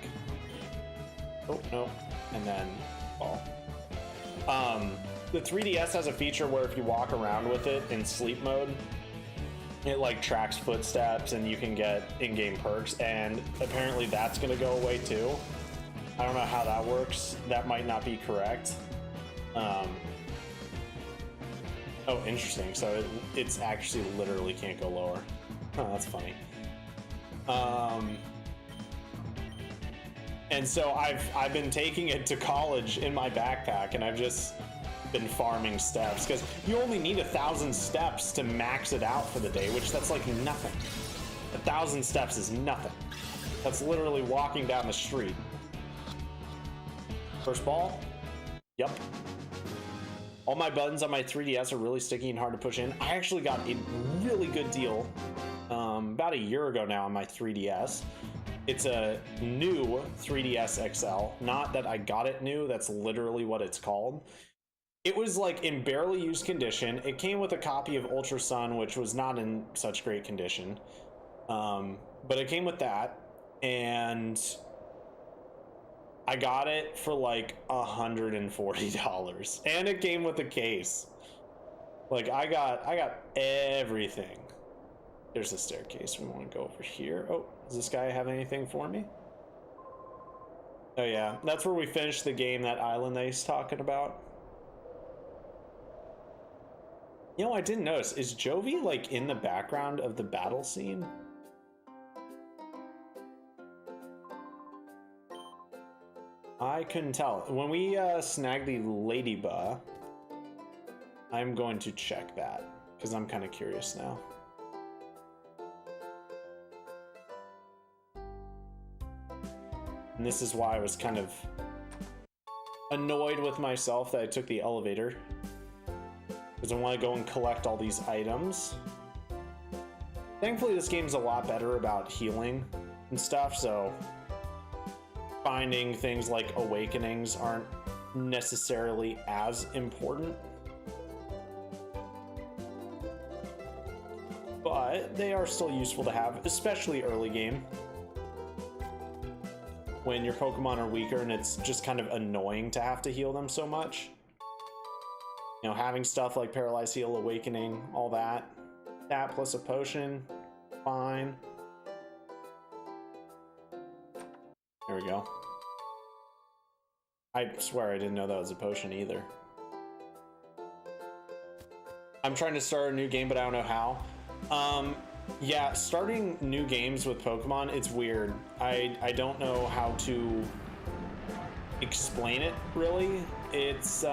Oh, no. And then ball. The 3DS has a feature where if you walk around with it in sleep mode, it like tracks footsteps and you can get in-game perks, and apparently that's gonna go away too. I don't know how that works. That might not be correct. Oh, interesting. So it's actually literally can't go lower. Oh, that's funny. And so I've been taking it to college in my backpack, and I've just been farming steps because you only need 1,000 steps to max it out for the day, which that's like nothing. 1,000 steps is nothing. That's literally walking down the street. First ball. Yep. All my buttons on my 3DS are really sticky and hard to push in. I actually got a really good deal about a year ago now on my 3DS. It's a new 3DS XL. Not that I got it new, that's literally what it's called. It was like in barely used condition. It came with a copy of Ultra Sun, which was not in such great condition. But it came with that, and I got it for like $140, and it came with a case. Like I got everything. There's a staircase. We want to go over here. Oh, does this guy have anything for me? Oh yeah, that's where we finished the game, that island that he's talking about. You know, I didn't notice. Is Jovi like in the background of the battle scene? I couldn't tell. When we snag the ladybug, I'm going to check that because I'm kind of curious now. And this is why I was kind of annoyed with myself that I took the elevator, because I want to go and collect all these items. Thankfully, this game's a lot better about healing and stuff, so finding things like awakenings aren't necessarily as important. But they are still useful to have, especially early game, when your Pokemon are weaker and it's just kind of annoying to have to heal them so much. You know, having stuff like Paralyze Heal, Awakening, all that. That plus a potion, fine. There we go. I swear I didn't know that was a potion either. I'm trying to start a new game, but I don't know how. Yeah, starting new games with Pokemon, it's weird. I don't know how to explain it, really. It's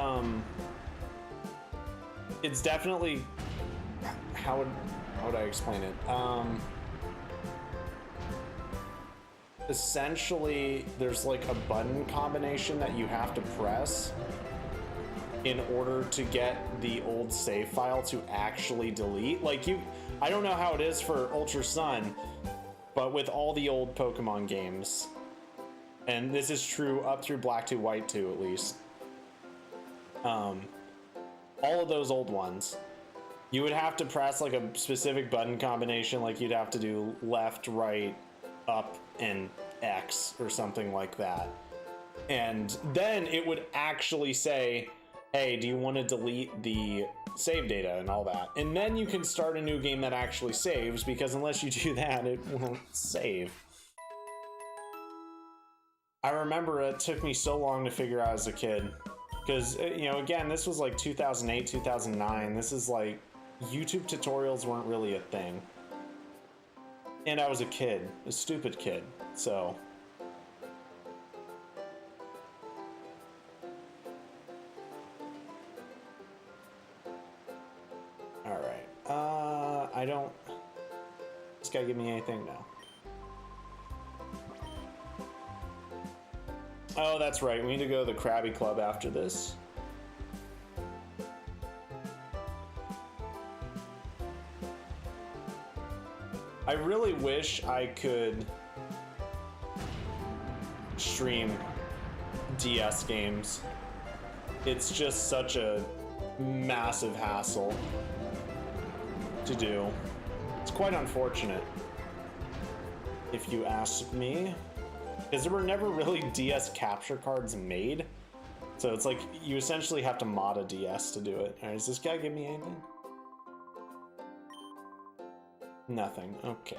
definitely, how would I explain it? Essentially, there's like a button combination that you have to press in order to get the old save file to actually delete. Like I don't know how it is for Ultra Sun, but with all the old Pokemon games, and this is true up through Black 2, White 2 at least, all of those old ones, you would have to press like a specific button combination, like you'd have to do left, right, up, and X or something like that. And then it would actually say, hey, do you want to delete the save data and all that? And then you can start a new game that actually saves, because unless you do that, it won't save. I remember it took me so long to figure out as a kid, because, you know, again, this was like 2008, 2009. This is like, YouTube tutorials weren't really a thing. And I was a kid, a stupid kid, so. All right, I don't, this guy give me anything? No. Oh, that's right. We need to go to the Krabby Club after this. I really wish I could stream DS games. It's just such a massive hassle to do. It's quite unfortunate, if you ask me, because there were never really DS capture cards made. So it's like you essentially have to mod a DS to do it. All right, does this guy give me anything? Nothing. Okay.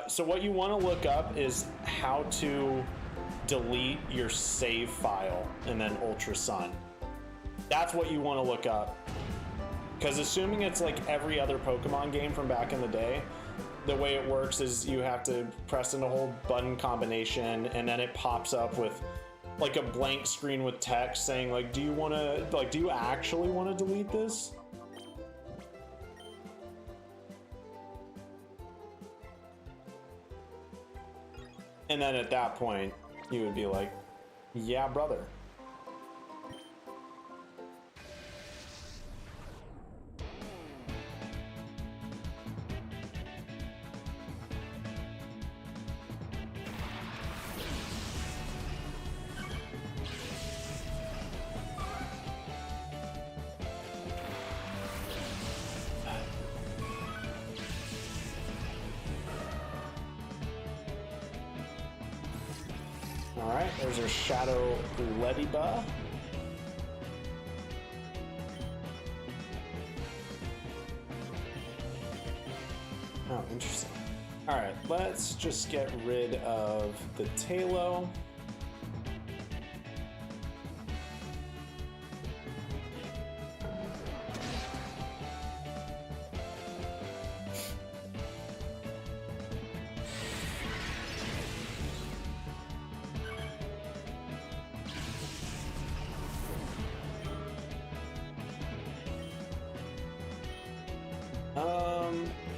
So what you want to look up is how to delete your save file and then Ultra Sun. That's what you want to look up. Because assuming it's like every other Pokemon game from back in the day, the way it works is you have to press in a whole button combination and then it pops up with like a blank screen with text saying like, do you actually want to delete this? And then at that point, you would be like, yeah, brother. Alright, there's our Shadow Ladybug. Oh, interesting. Alright, let's just get rid of the Talo.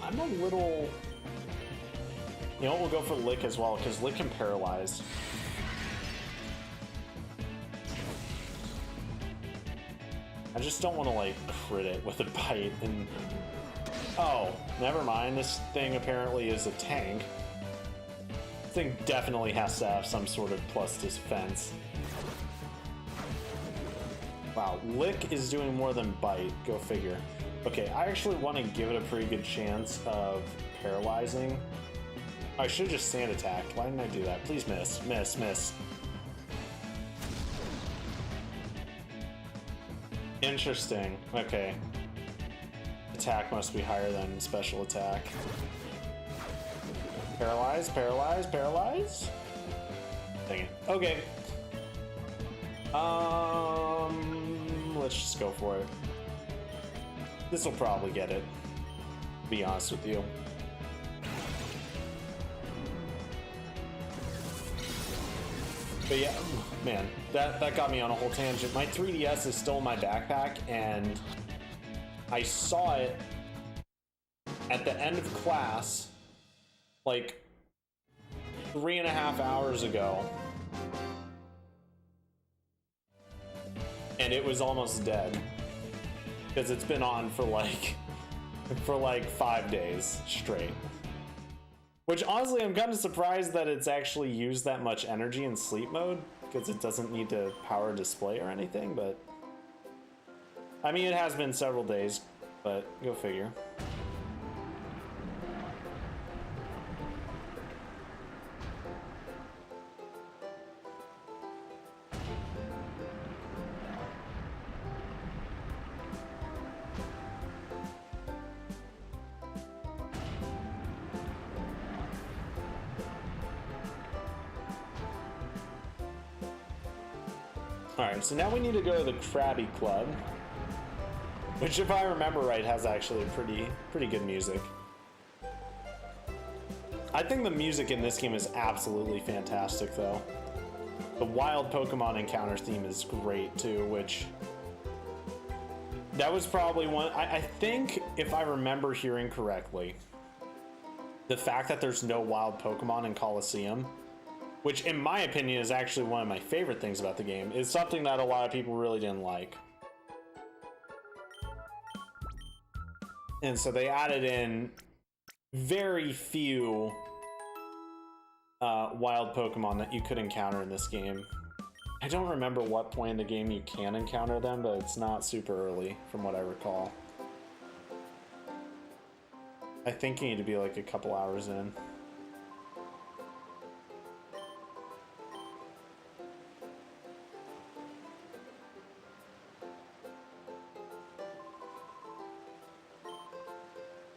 I'm a little... You know what, we'll go for Lick as well, because Lick can paralyze. I just don't want to, like, crit it with a bite and... Oh, never mind. This thing apparently is a tank. This thing definitely has to have some sort of plus defense. Wow, Lick is doing more than bite. Go figure. Okay, I actually want to give it a pretty good chance of paralyzing. I should have just sand attacked. Why didn't I do that? Please miss. Miss, miss. Interesting. Okay. Attack must be higher than special attack. Paralyze, paralyze, paralyze? Dang it. Okay. Let's just go for it. This will probably get it, to be honest with you. But yeah, man, that got me on a whole tangent. My 3DS is still in my backpack, and I saw it at the end of class, like 3.5 hours ago, and it was almost dead. Because it's been on for like 5 days straight. Which honestly, I'm kind of surprised that it's actually used that much energy in sleep mode, because it doesn't need to power display or anything, but I mean, it has been several days, but go figure. Alright, so now we need to go to the Krabby Club, which, if I remember right, has actually pretty good music. I think the music in this game is absolutely fantastic, though. The wild Pokemon encounter theme is great, too, which That was probably one. I think, if I remember hearing correctly, the fact that there's no wild Pokemon in Colosseum, which in my opinion is actually one of my favorite things about the game, is something that a lot of people really didn't like. And so they added in very few wild Pokemon that you could encounter in this game. I don't remember what point in the game you can encounter them, but it's not super early from what I recall. I think you need to be like a couple hours in.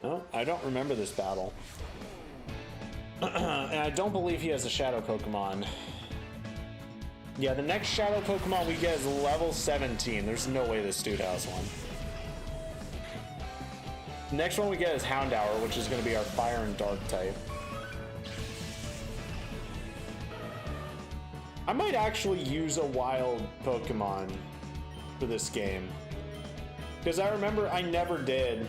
No, I don't remember this battle. And I don't believe he has a shadow Pokemon. Yeah, the next shadow Pokemon we get is level 17. There's no way this dude has one. The next one we get is Houndour, which is going to be our fire and dark type. I might actually use a wild Pokemon for this game, because I remember I never did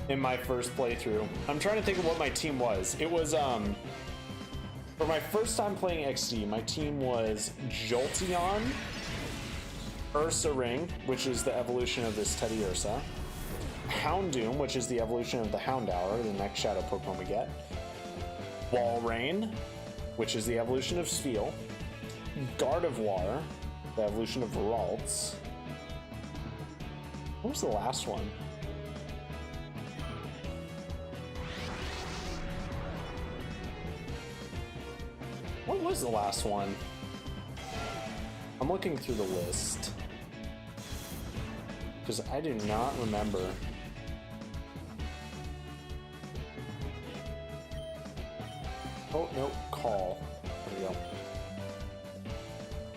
in my first playthrough. I'm trying to think of what my team was. It was, for my first time playing XD, my team was Jolteon, Ursaring, which is the evolution of this Teddiursa, Houndoom, which is the evolution of the Houndour, the next shadow Pokemon we get, Walrein, which is the evolution of Spheal, Gardevoir, the evolution of Ralts. What was the last one? What was the last one? I'm looking through the list, because I do not remember. Oh, no, Call. There we go.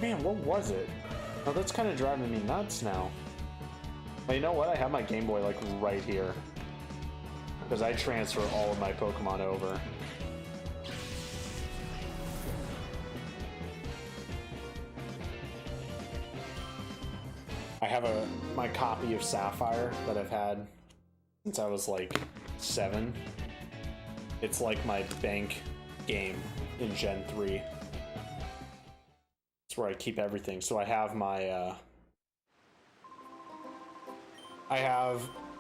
Man, what was it? Oh, that's kind of driving me nuts now. But you know what? I have my Game Boy, like, right here, because I transfer all of my Pokemon over. I have my copy of Sapphire that I've had since I was like 7. It's like my bank game in Gen 3. It's where I keep everything. So I have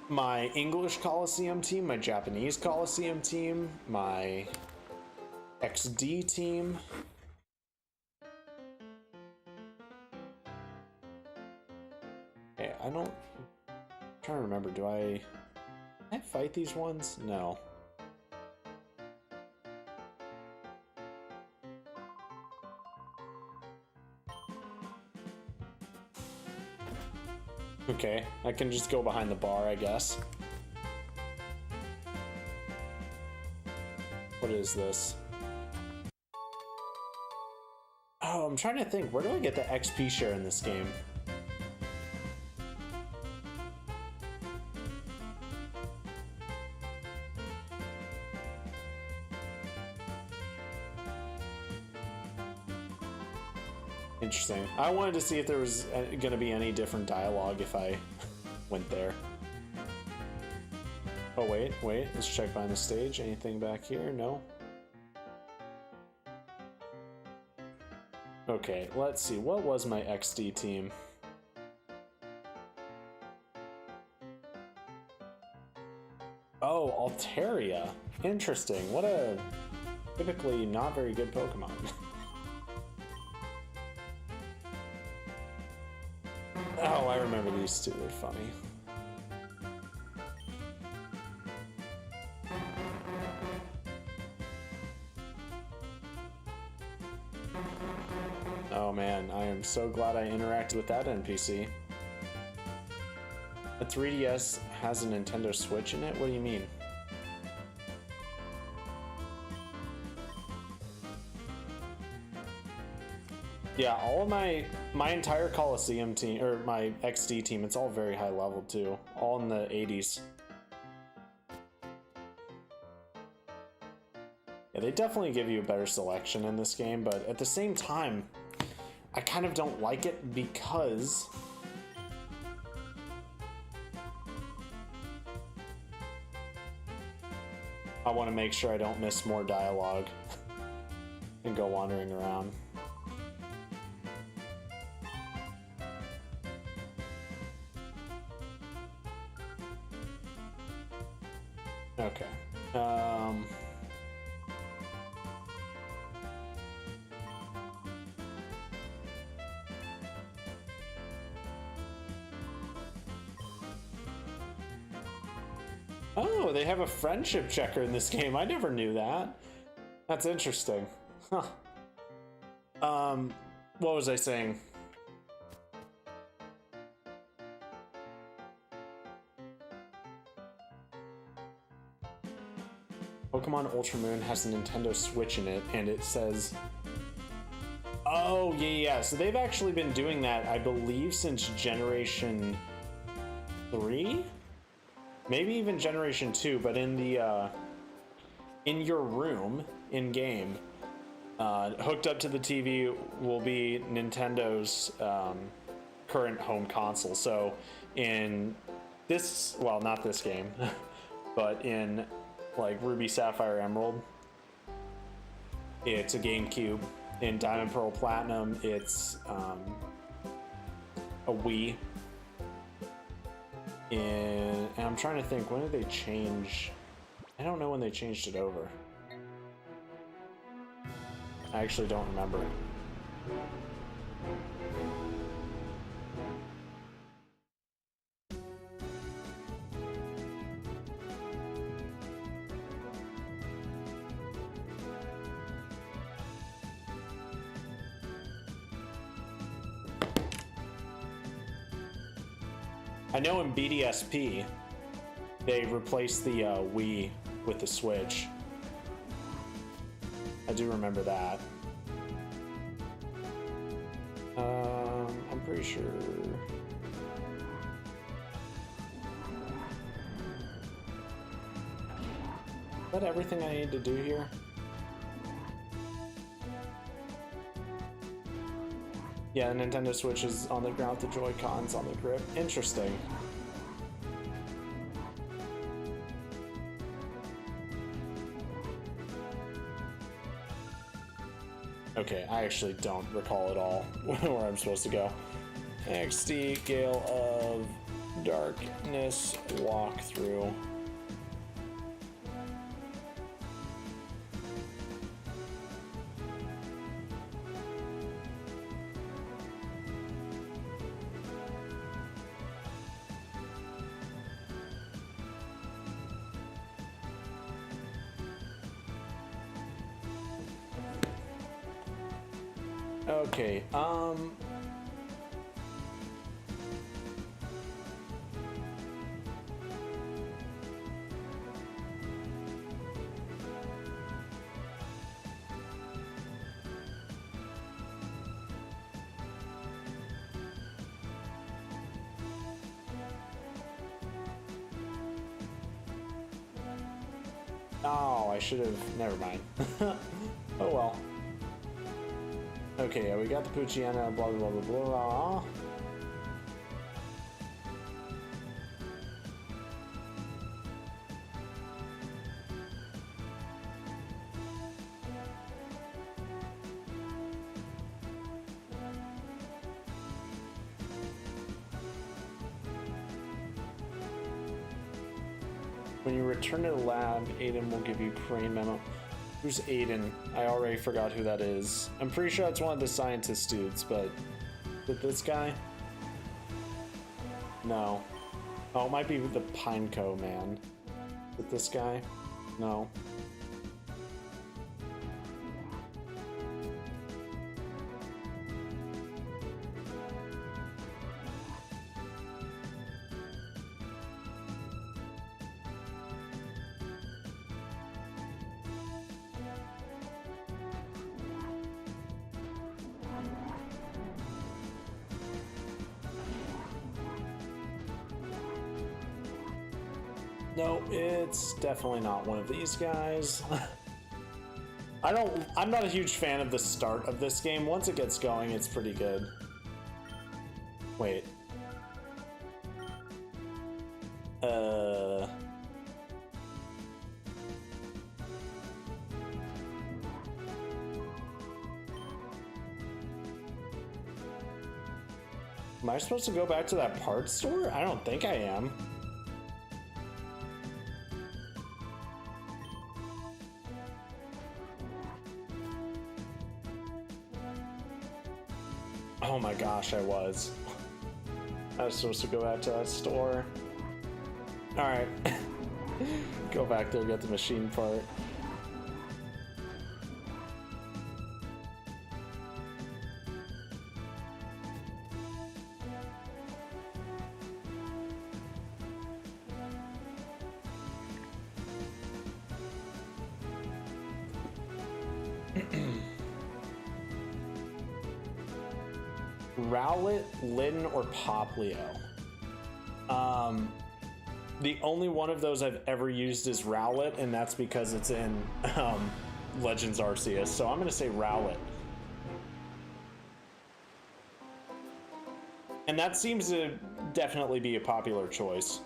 my English Coliseum team, my Japanese Coliseum team, my XD team. I'm trying to remember, do I fight these ones? No. Okay, I can just go behind the bar, I guess. What is this? Oh, I'm trying to think, where do I get the XP share in this game? Interesting. I wanted to see if there was going to be any different dialogue if I went there. Oh, wait. Let's check behind the stage. Anything back here? No? Okay, let's see. What was my XD team? Oh, Altaria. Interesting. What a typically not very good Pokemon. Oh, I remember these two. They're funny. Oh man, I am so glad I interacted with that NPC. A 3DS has a Nintendo Switch in it? What do you mean? Yeah, all of my entire Coliseum team, or my XD team, it's all very high level too. All in the 80s. Yeah, they definitely give you a better selection in this game, but at the same time, I kind of don't like it because I want to make sure I don't miss more dialogue and go wandering around. Okay. Oh, they have a friendship checker in this game. I never knew that. That's interesting. Huh. What was I saying? Pokemon Ultra Moon has a Nintendo Switch in it, and it says... Oh, yeah. So they've actually been doing that, I believe, since Generation 3? Maybe even Generation 2, but in the, in your room, in-game, hooked up to the TV will be Nintendo's, current home console. So in this, well, not this game, but in... like Ruby, Sapphire, Emerald, it's a GameCube. In Diamond, Pearl, Platinum, it's a Wii. And I'm trying to think, when did they change? I don't know when they changed it over. I actually don't remember. I know in BDSP, they replaced the Wii with the Switch. I do remember that. I'm pretty sure... Is that everything I need to do here? Yeah, the Nintendo Switch is on the ground with the Joy-Cons on the grip. Interesting. Okay, I actually don't recall at all where I'm supposed to go. XD Gale of Darkness walkthrough. Okay, oh, I should have, never mind. Oh well. Okay, we got the Poochyena, blah blah blah blah blah. When you return to the lab, Aiden will give you crane memo. Who's Aiden? I already forgot who that is. I'm pretty sure it's one of the scientist dudes, but... Is it this guy? No. Oh, it might be the Pineco man. Is it this guy? No. No, it's definitely not one of these guys. I'm not a huge fan of the start of this game. Once it gets going, it's pretty good. Wait. Am I supposed to go back to that parts store? I don't think I am. Oh my gosh, I was supposed to go back to that store. All right, go back there, get the machine part. Rowlet, Lyn, or Poplio. The only one of those I've ever used is Rowlet, and that's because it's in Legends Arceus, so I'm gonna say Rowlet. And that seems to definitely be a popular choice.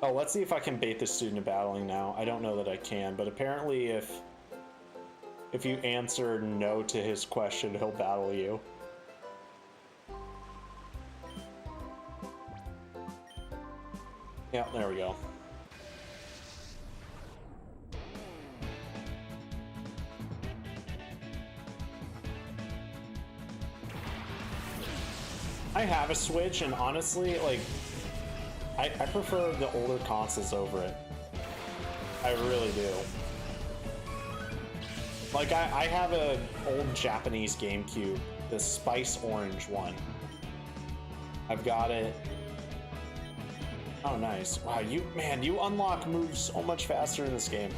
Oh, let's see if I can bait this student to battling now. I don't know that I can, but apparently if you answer no to his question, he'll battle you. Yeah, there we go. I have a Switch, and honestly, like, I prefer the older consoles over it. I really do. Like, I have a old Japanese GameCube, the Spice Orange one. I've got it. Oh, nice. Wow, you unlock moves so much faster in this game.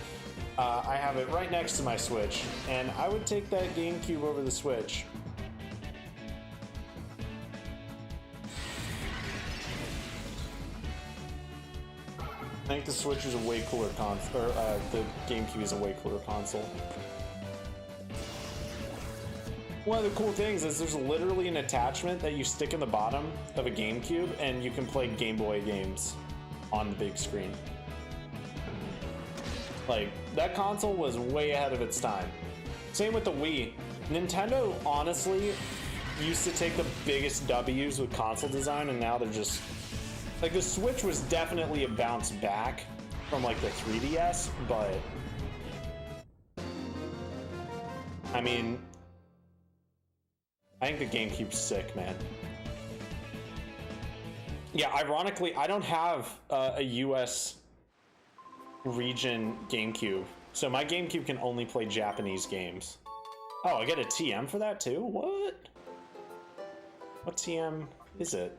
I have it right next to my Switch, and I would take that GameCube over the Switch. I think the Switch is a way cooler console, or the GameCube is a way cooler console. One of the cool things is there's literally an attachment that you stick in the bottom of a GameCube, and you can play Game Boy games on the big screen. Like, that console was way ahead of its time. Same with the Wii. Nintendo, honestly, used to take the biggest W's with console design, and now they're just... Like, the Switch was definitely a bounce back from, like, the 3DS, but... I mean... I think the GameCube's sick, man. Yeah, ironically, I don't have a US region GameCube, so my GameCube can only play Japanese games. Oh, I get a TM for that too? What? What TM is it?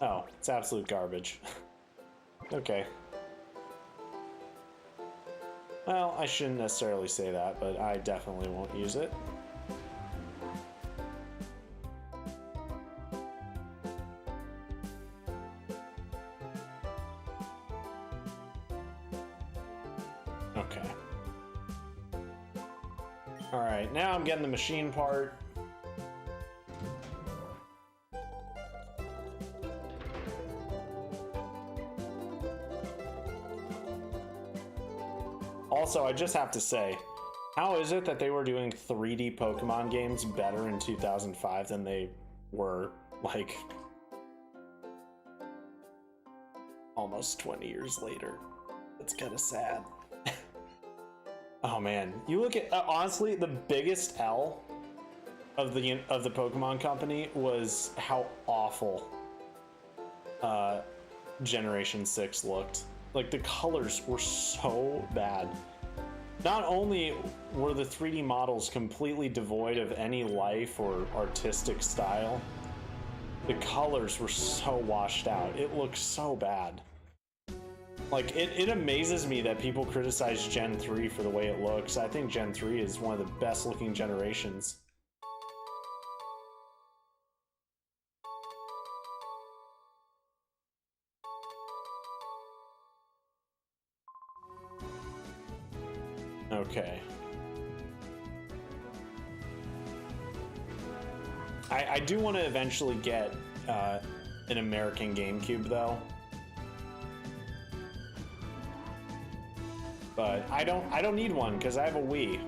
Oh, it's absolute garbage. Okay. Well, I shouldn't necessarily say that, but I definitely won't use it. Okay. Alright, now I'm getting the machine part. Also, I just have to say, how is it that they were doing 3D Pokemon games better in 2005 than they were, like, almost 20 years later? That's kind of sad. Oh man, you look at honestly, the biggest L of the Pokemon Company was how awful Generation 6 looked. Like, the colors were so bad. Not only were the 3D models completely devoid of any life or artistic style, the colors were so washed out. It looked so bad. Like, it amazes me that people criticize Gen 3 for the way it looks. I think Gen 3 is one of the best looking generations. Okay. I do want to eventually get an American GameCube though. But I don't need one because I have a Wii.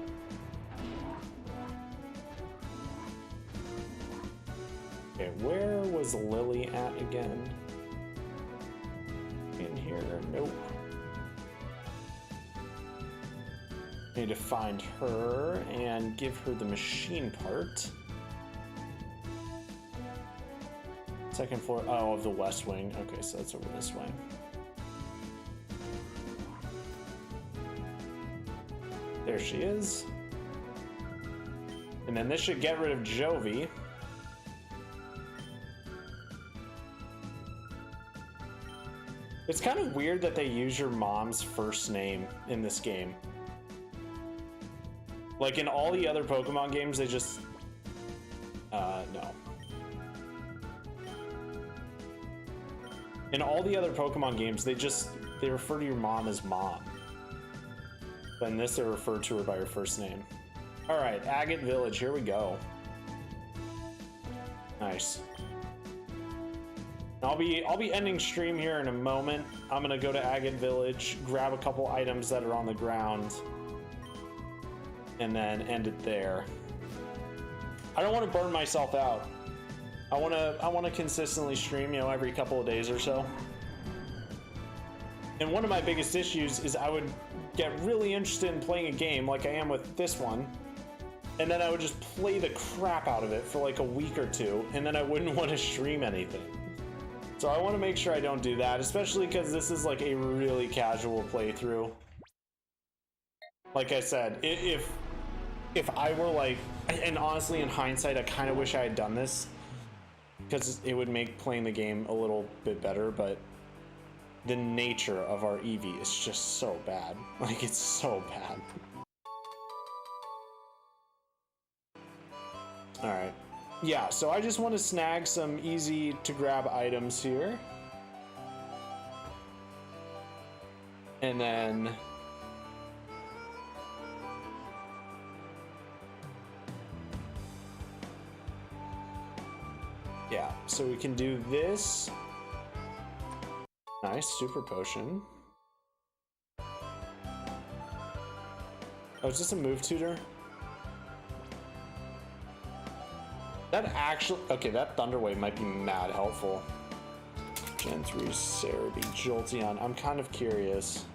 Okay, where was Lily at again? In here? Nope. Need to find her and give her the machine part. Second floor, oh, of the West Wing. Okay, so that's over this way. There she is. And then this should get rid of Jovi. It's kind of weird that they use your mom's first name in this game. Like in all the other Pokemon games, they just... no. In all the other Pokemon games, they refer to your mom as Mom. But in this, they refer to her by her first name. All right, Agate Village, here we go. Nice. I'll be ending stream here in a moment. I'm gonna go to Agate Village, grab a couple items that are on the ground, and then end it there. I don't want to burn myself out. I want to consistently stream, you know, every couple of days or so. And one of my biggest issues is I would get really interested in playing a game like I am with this one, and then I would just play the crap out of it for like a week or two, and then I wouldn't want to stream anything. So I want to make sure I don't do that, especially because this is like a really casual playthrough. Like I said, if I were like, and honestly in hindsight I kind of wish I had done this, because it would make playing the game a little bit better, but the nature of our Eevee is just so bad. Like, it's so bad. Alright. Yeah, so I just want to snag some easy to grab items here. And then... yeah, so we can do this. Nice, super potion. Oh, is this a move tutor? That actually, okay, that Thunder Wave might be mad helpful. Gen 3 Cerebi, Jolteon, I'm kind of curious.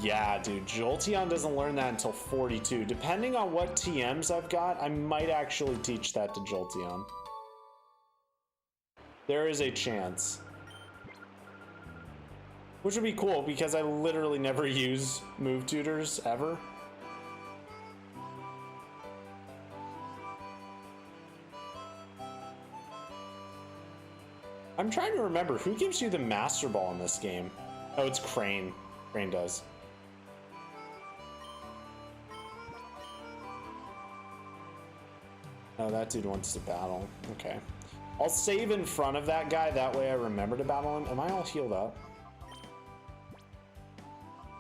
Yeah, dude, Jolteon doesn't learn that until 42. Depending on what TMs I've got, I might actually teach that to Jolteon. There is a chance. Which would be cool, because I literally never use move tutors, ever. I'm trying to remember, who gives you the Master Ball in this game? Oh, it's Crane. Crane does. Oh, that dude wants to battle. Okay. I'll save in front of that guy, that way I remember to battle him. Am I all healed up?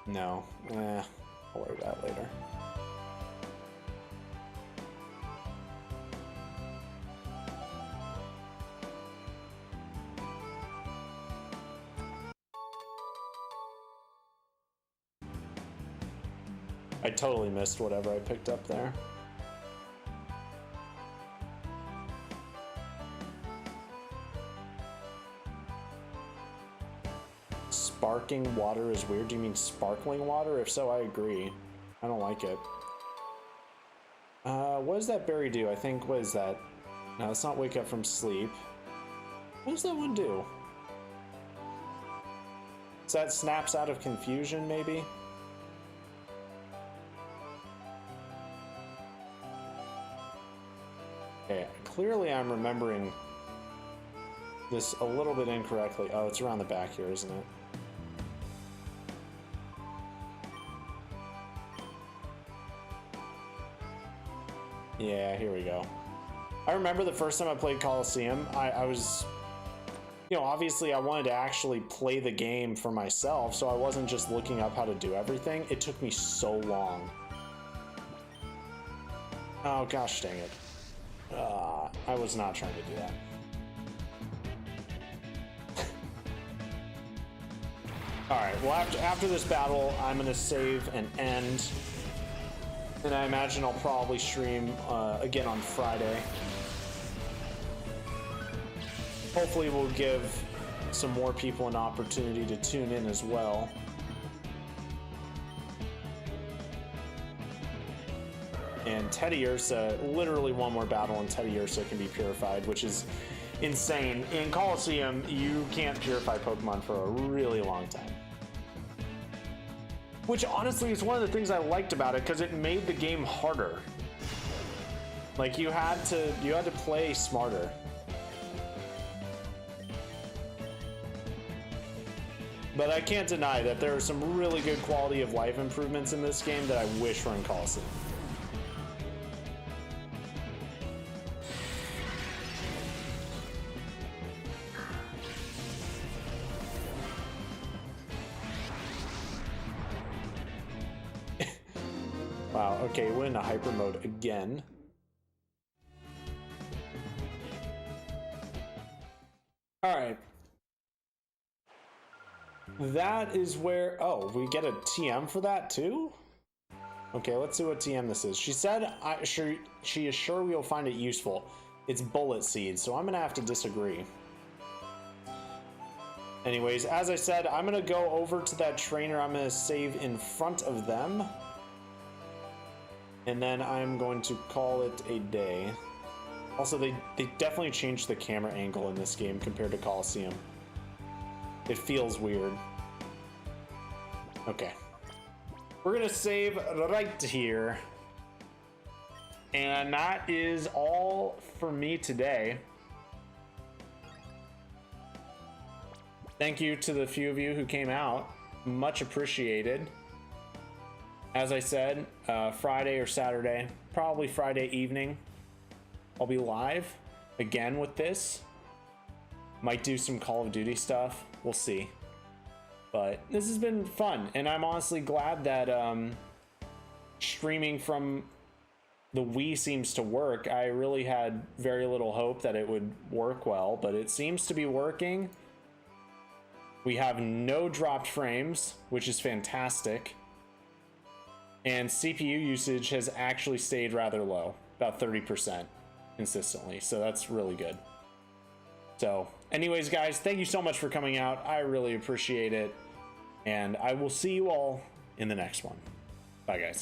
No. I'll worry about it later. I totally missed whatever I picked up there. Sparking water is weird. Do you mean sparkling water? If so, I agree. I don't like it. What does that berry do? I think, what is that? No, it's not wake up from sleep. What does that one do? Is that snaps out of confusion, maybe? Okay, clearly I'm remembering this a little bit incorrectly. Oh, it's around the back here, isn't it? Yeah, here we go. I remember the first time I played Coliseum, I was, you know, obviously I wanted to actually play the game for myself, so I wasn't just looking up how to do everything. It took me so long. Oh, gosh dang it. I was not trying to do that. Alright, well after this battle, I'm going to save and end. And I imagine I'll probably stream again on Friday. Hopefully we'll give some more people an opportunity to tune in as well. And Teddy Ursa, literally one more battle and Teddy Ursa can be purified, which is insane. In Coliseum, you can't purify Pokemon for a really long time. Which honestly is one of the things I liked about it, because it made the game harder. Like you had to play smarter. But I can't deny that there are some really good quality of life improvements in this game that I wish were in Coliseum. Wow, okay, we're in a hyper mode again. All right. That is where, oh, we get a TM for that too? Okay, let's see what TM this is. She said she is sure we will find it useful. It's bullet seed, so I'm gonna have to disagree. Anyways, as I said, I'm gonna go over to that trainer. I'm gonna save in front of them. And then I'm going to call it a day. Also, they definitely changed the camera angle in this game compared to Coliseum. It feels weird. Okay. We're gonna save right here. And that is all for me today. Thank you to the few of you who came out. Much appreciated. As I said, Friday or Saturday, probably Friday evening, I'll be live again with this. Might do some Call of Duty stuff. We'll see. But this has been fun, and I'm honestly glad that streaming from the Wii seems to work. I really had very little hope that it would work well, but it seems to be working. We have no dropped frames, which is fantastic. And CPU usage has actually stayed rather low, about 30% consistently, so that's really good. So anyways, guys, thank you so much for coming out. I really appreciate it, and I will see you all in the next one. Bye, guys.